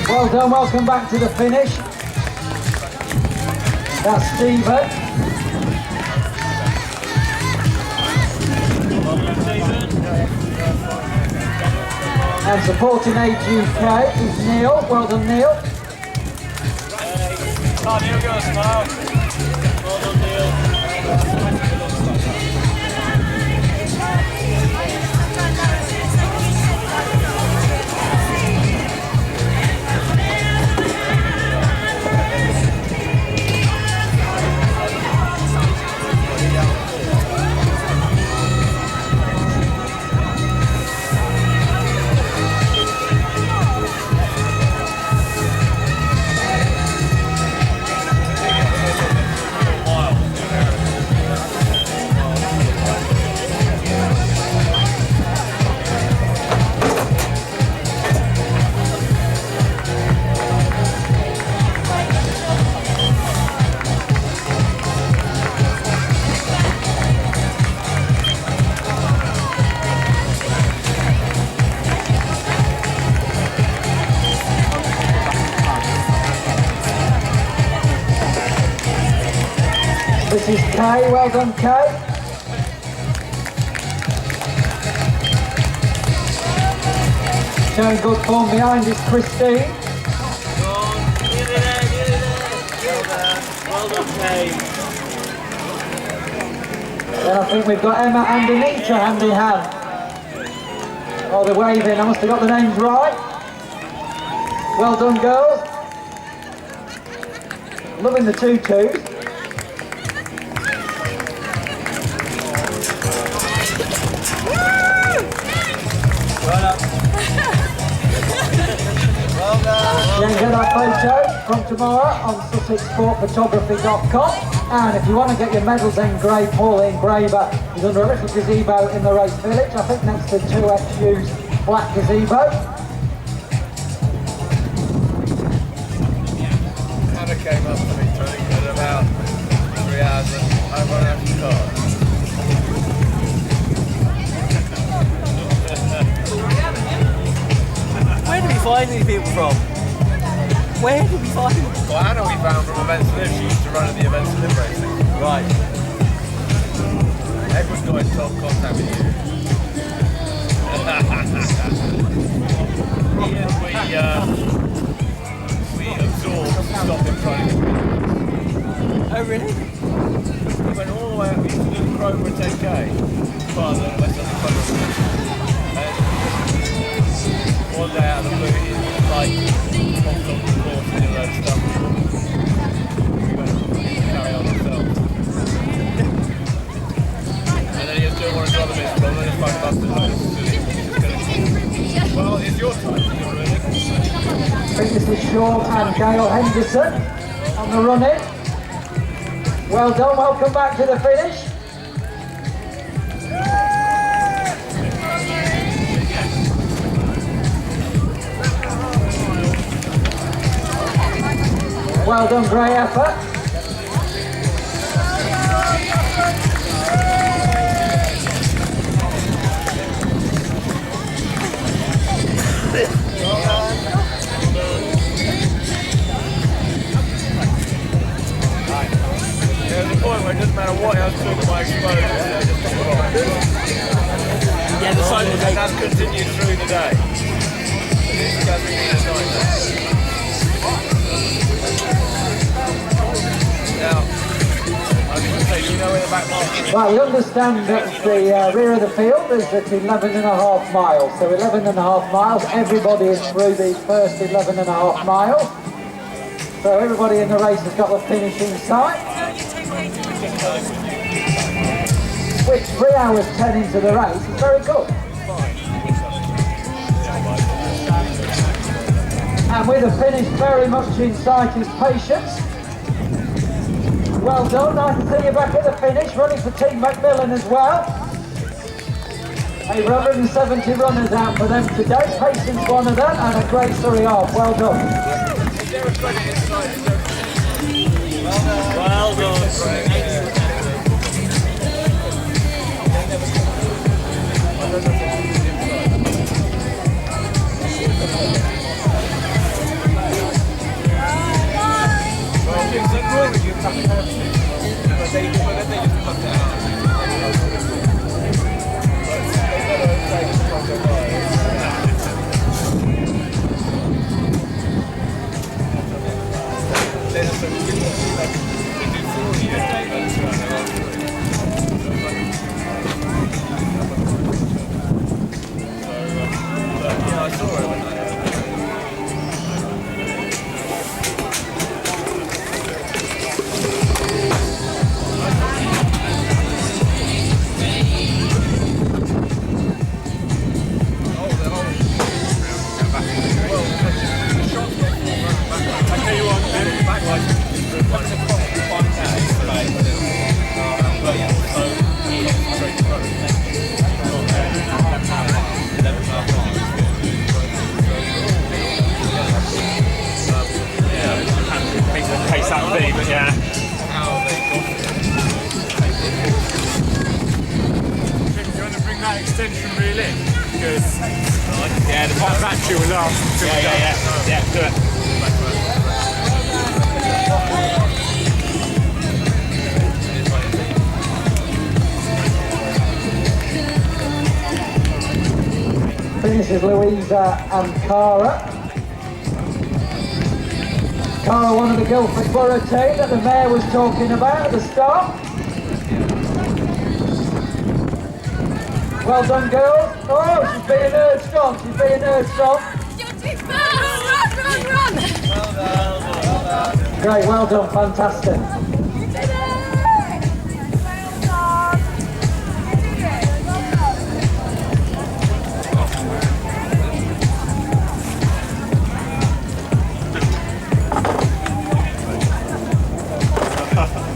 Well done, welcome back to the finish. That's Stephen. And supporting Age UK is Neil. Well done, Neil. Oh, Neil, give us a smile. Well done, Neil. This is Kay, well done Kay. Showing good form behind is Christine. Well done, Kay. Then I think we've got Emma and Anita hand in hand. Oh, they're waving, I must have got the names right. Well done girls. Loving the tutus. Then get our photo from tomorrow on SussexSportPhotography.com, and if you want to get your medals engraved, Paul the Engraver is under a little gazebo in the race village, I think next to 2XU's black gazebo. Anna came up to me training at about 3 hours and I run out of cars. Where do we find these people from? Where do we find them? Well, Anna we found from Events Live. She used to run at the Events Live racing. Right. Edward's got in top contact with you. We absorbed stopping trying to get rid of it. Oh, really? We went all the way up. We used to do the Cromer at 10k. Father and West London Cromer. And one day out of the blue, he was like, popped off the course and all that stuff. We went to carry on ourselves. And then he was doing one of the other bits, but then his phone busted loads. Well, it's your time, isn't it, really? I think this is Sean and Gail Henderson on the run-in. Well done, welcome back to the finish. Well done, great effort. There's a point where it doesn't matter what else took my exposure, just come along. Yeah, the side And was that's continued through the day. It's going to be a night. Now, I was going to say, do you know where the back market is? Well, you understand that the rear of the field is at 11.5 miles. So 11.5 miles, everybody is through the first 11.5 miles. So everybody in the race has got the finish in sight. Which 3 hours 10 into the race is very good. And with the finish very much in sight is Patience. Well done, nice to see you back at the finish, running for Team Macmillan as well. Over 170 runners out for them today, Patience one of them, and a great Surrey half, well done. Is there a credit inside? Is there... well done. Pace that would be, but yeah. Do you want to bring that extension reel in? Because yeah, the battery will last. Yeah, do it. This is Louisa and Cara. Cara, one of the Guildford Borough team that the Mayor was talking about at the start. Well done, girls. Oh, she's being urged on. She's being urged on. You're too fast! Run! Great, well done, fantastic. You did it! Well done! You did it! Well done!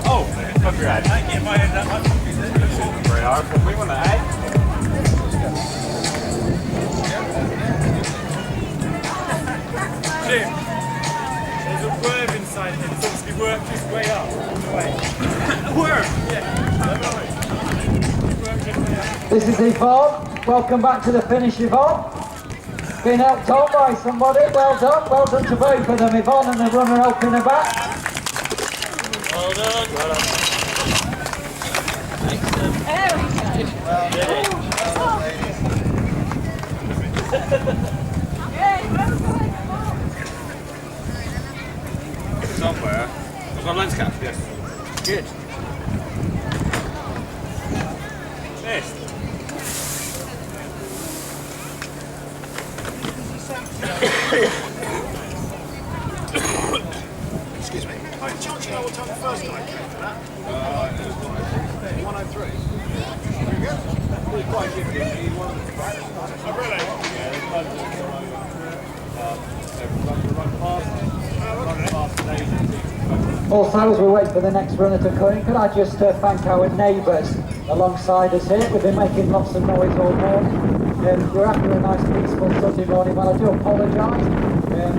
Oh, copyright. I can't get my head that much. Very hard, but we want to add. Jim, there's a worm inside him. It's obviously worked his way up all the way. A worm? Yeah. This is Yvonne. Welcome back to the finish, Yvonne. Been helped on by somebody. Well done. Well done to both of them, Yvonne and the runner helping her back. Well done. Well done. Somewhere. I've got lens cap. Yes. Good. Yes. Excuse me. By any chance you know what time the first guy came for that? 103. Very good. Really quite good. Oh, really? Also, as we wait for the next runner to come in, could I just thank our neighbours alongside us here. We've been making lots of noise all morning. We're after a nice peaceful Sunday morning. Well, I do apologise.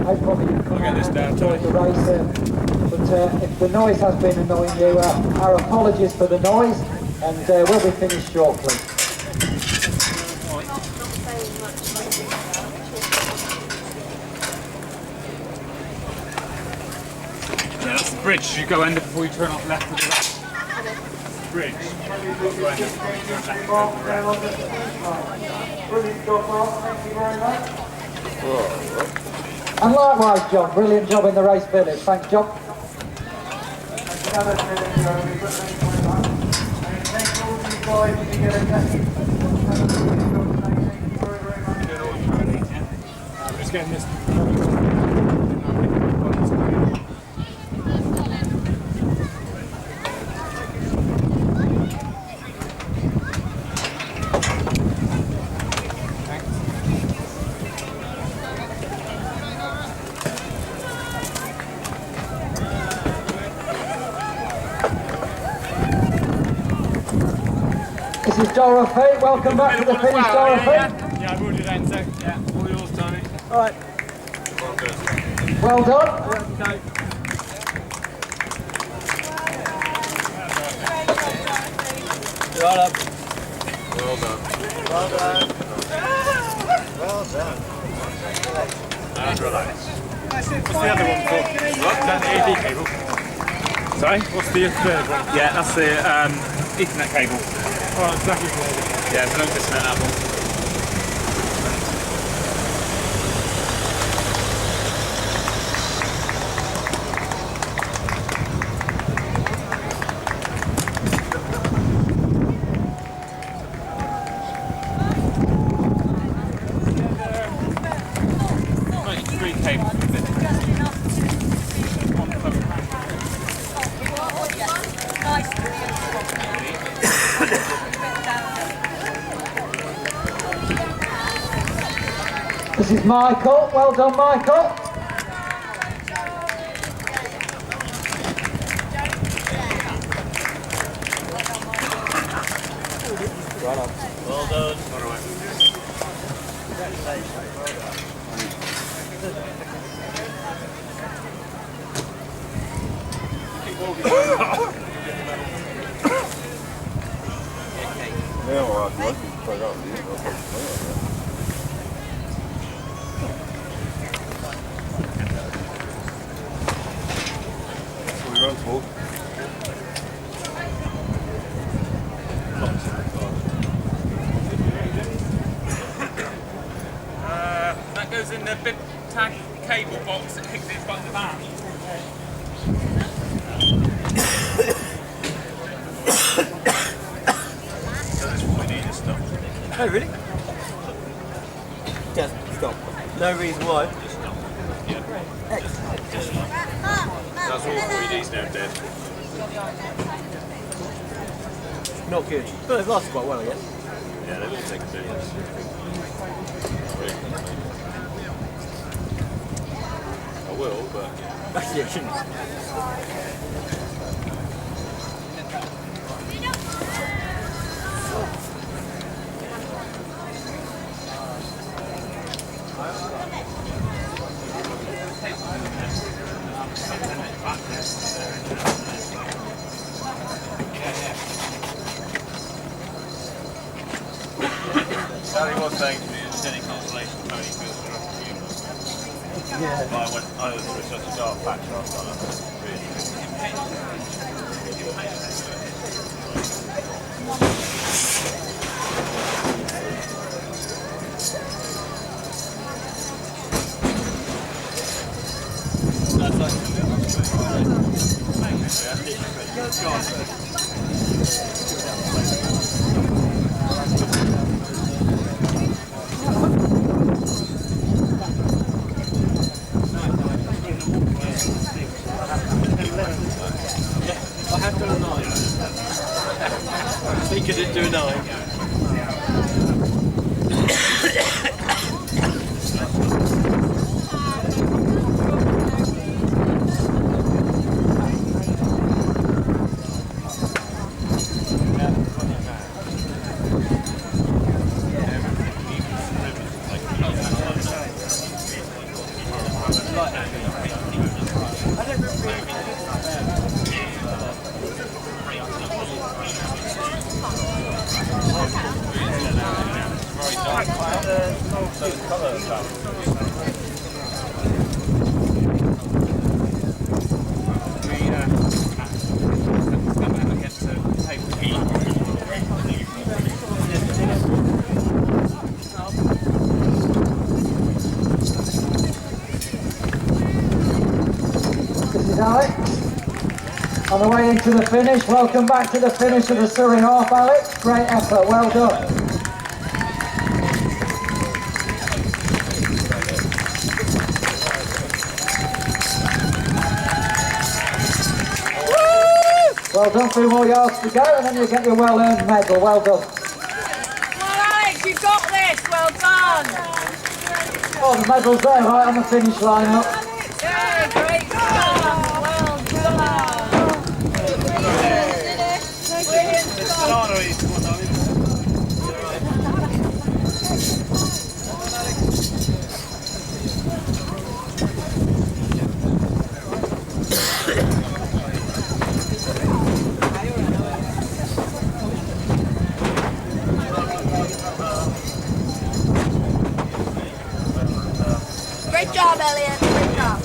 I probably didn't come out and enjoy the race. But if the noise has been annoying you, our apologies for the noise, and we'll be finished shortly. Yeah, that's the bridge. You go under before you turn off left or the right. Bridge. Go under before you turn left or the right. Brilliant job, Mark. Thank you very much. And likewise, John. Brilliant job in the race village. Thanks, John. I'm just getting this. This is Dorothy. Welcome back to the finish, Dorothy. Yeah, I will do that in a sec. Yeah, all yours, Tony. Alright. Well done. Right up. Well done. Well done. Well done. And relax. What's the other one for? What? Is that the AD cable? Sorry? What's the third one? Yeah, that's the Ethernet cable. Oh, exactly. Yeah, so don't disconnect that one. This is Michael. Well done, Michael. Well done. Yeah, well, I'd like to put out the we run smoke. Right. That's all 3Ds now, Dad. Not good. But they've lasted quite well, I guess. Yeah, they will take a bit. I will, but Actually, it shouldn't. Sally was saying to me, it's any consolation, Tony feels for us. Yeah. But I was such a dark patch last time. Really. I have done a 9. He could do a 9. This is Alex. On the way into the finish. Welcome back to the finish of the Surrey half, Alex. Great effort, well done. Well done, 3 more yards to go, and then you get your well-earned medal. Well done. Come on, Alex, you've got this. Well done. Oh, the medal's there, right on the finish line up. Yeah, great job. Well done. Brilliant job. Great job, Elliot. Great job.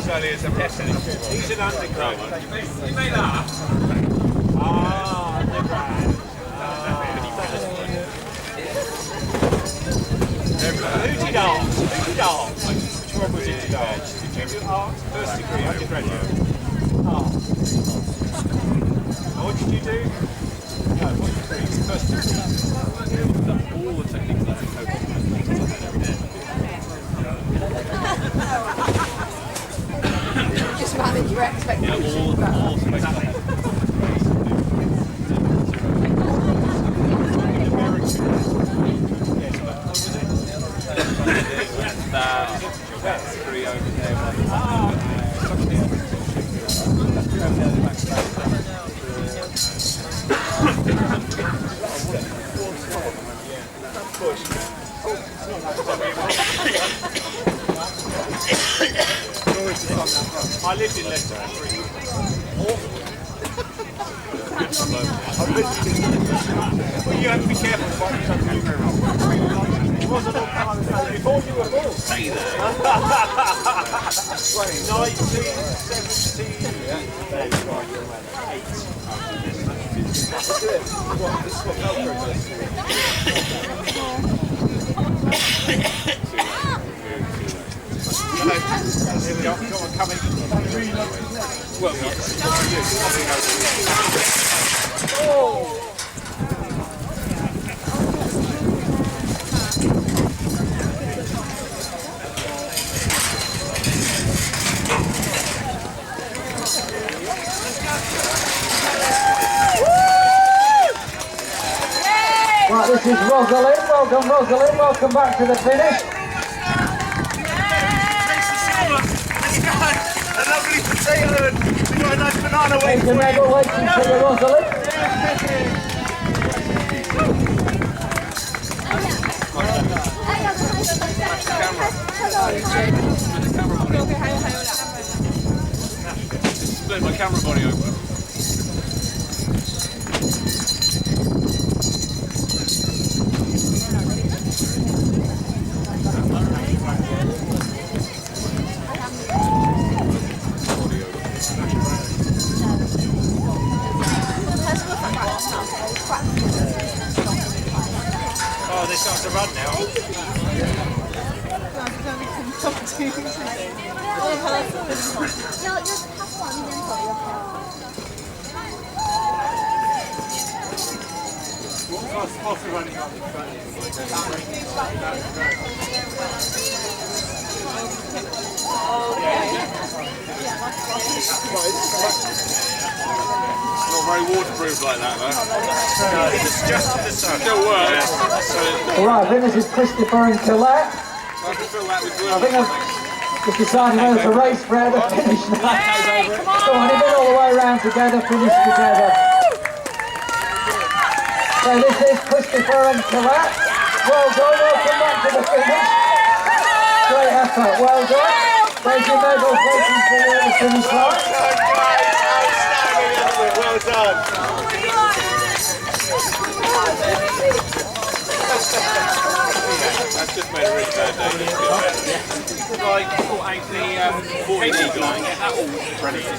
Surrey is a he's an underground. You made that? Ah, underground. Who did art? Who did art? Which one was it did art? Did you do art? First degree, undergraduate. Art. What did you do? No, what did you do? First degree. All the techniques that I Just manage your expectations. That's three over there. I lived in Leicester. Well, you have to be careful about something very wrong. It wasn't all part of the time before you were born. Stay there. 1970. Well, Right, this is Rosalind. Welcome, Rosalind. Welcome back to the finish. A lovely potato and we got a nice banana waiting There's a medal waiting for you, Rosalind. Split my camera body open. Oh, they start to run now. What's the running on the Not very waterproof like that, though. It's just in the sun. Still works. Right, I think this is Christopher and Colette. I can fill that with glue. I think I've just decided whether to race for the finish now. Come on, if all the way around together, finish together. So this is Christopher and Colette. Well done, welcome back to the finish. Great effort, well done. There's your medal waiting for you at the finish line. Well done. That's just made a really bad day. Right, the 40 guy, get that all ready to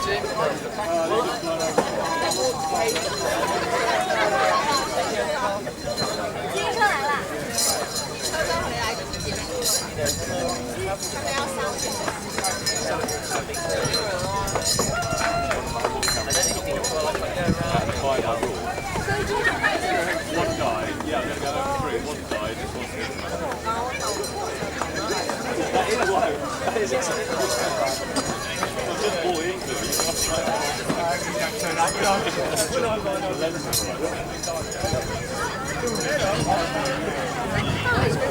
Yeah.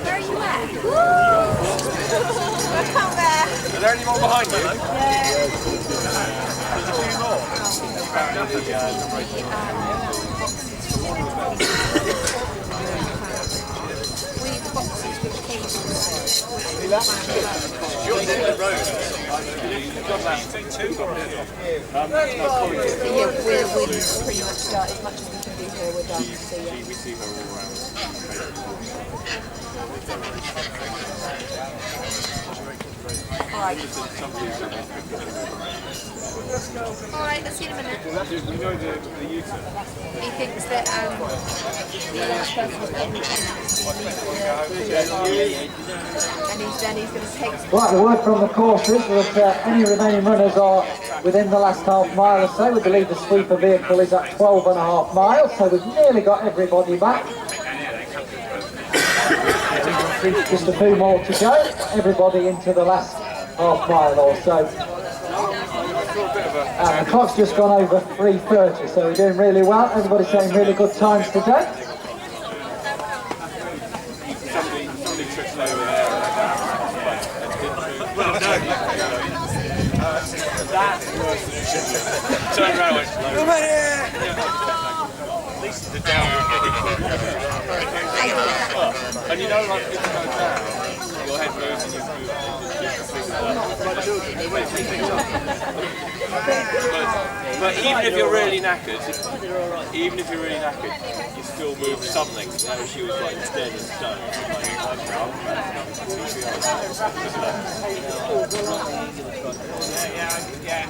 Where are you at? Come there. Are there any more behind you? We need the boxes with cables. You're in the road. You've got that. Yeah, we're pretty much done. As much as we can do here, we're done. So yeah. We see her all around. Alright. Alright, let's see in a minute. We know the user. He thinks that the last person was and he's going to take. Right, the word from the course is that any remaining runners are within the last half mile or so. We believe the sweeper vehicle is at 12.5 miles, so we've nearly got everybody back. Just a few more to go, everybody into the last half mile or so. And the clock's just gone over 3:30, so we're doing really well. Everybody's saying really good times today. Somebody tripped over there. Well, no. Turn around. Come at least the downward. And you know, like, if you go down, your head moves and you move. But even if you're really knackered, you still move something. You know, she was like dead as stone. Yeah.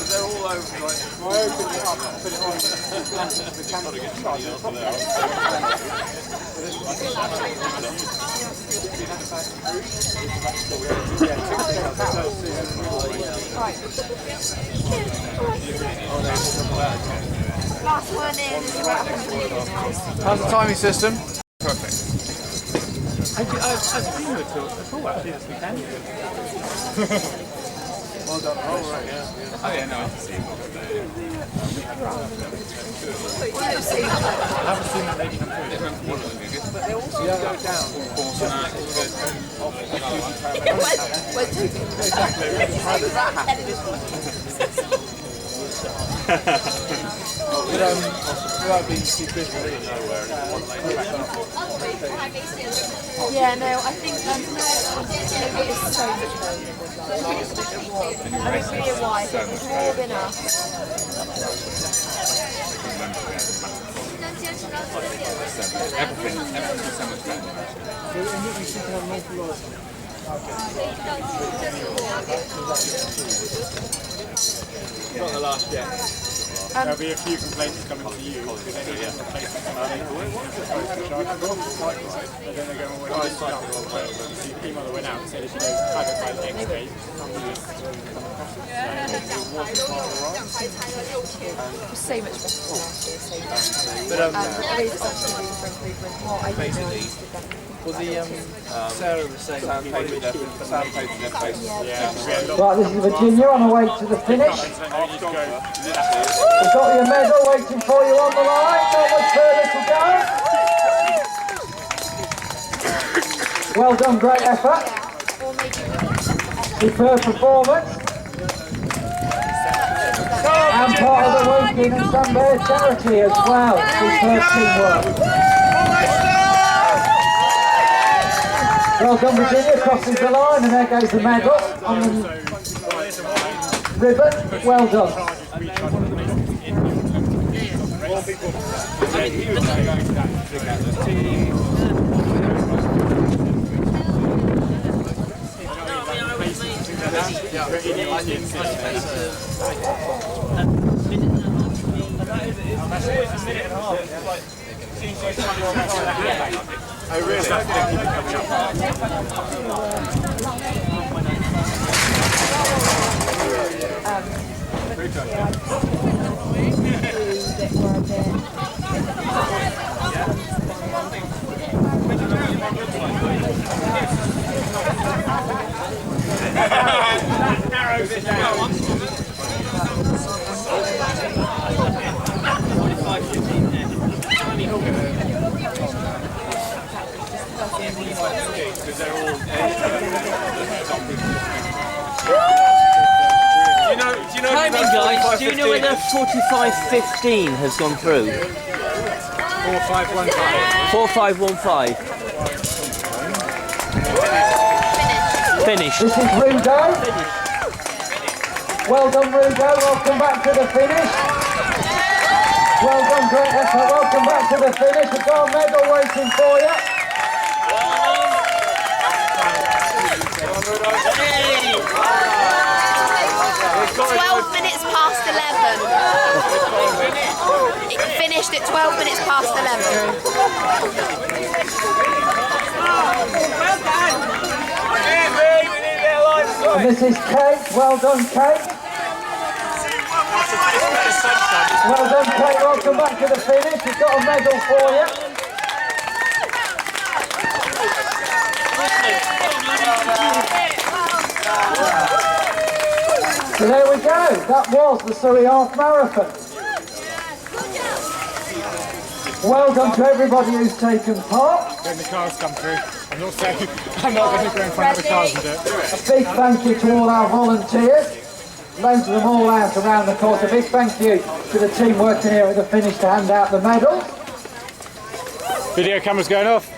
They're all over. Like, I opened it up and put it on the camera to start. Last one in. How's the timing system? Perfect. I've seen the tool actually this weekend. Well done. Oh, right, yeah. Oh yeah, no, I can see it. What do you see? I haven't seen that lady come through. One of them is good. But they also go down. We're taking Without being too busy, yeah, no, I think maybe it's so much more than it was last year. I don't see why. I think it's warm enough. Everything's so much better. not the last yet. There'll be a few complaints coming to you because they need to replace them. I can go off the bike ride, but then they're going, well, it's not. So the email that went out said if you don't have it by the next day, come across it. It was so much better than last year. So But there is actually room for improvement. What I think now is to definitely. well, Sarah was saying sandpaper their face. Right, this is Virginia on the way to the finish. We've got your medal waiting for you on the line, not much further to go. Well done, great effort. Or maybe Superb performance. And part of the Woking and Sunbear charity as well. Superb teamwork. Well done, Virginia, crosses the line, and there goes the medal on the ribbon. Well done. Timing, guys, do you know whether 45.15 has gone through? 4515. 4515. Finish. This is Rudo. Well done, Rudo. Welcome back to the finish. Well done, great effort. Welcome back to the finish. We've got a medal waiting for you. 12 minutes past 11. It finished at 12 minutes past 11. And this is Kate. Well done, Kate. Well done, Kate. Welcome back to the finish. We've got a medal for you. So there we go. That was the Surrey Half Marathon. Well done to everybody who's taken part. When the cars come through, I'm not going to go in front of the cars and do it. A big thank you to all our volunteers. Loads of them all out around the course. A big thank you to the team working here at the finish to hand out the medals. Video camera's going off.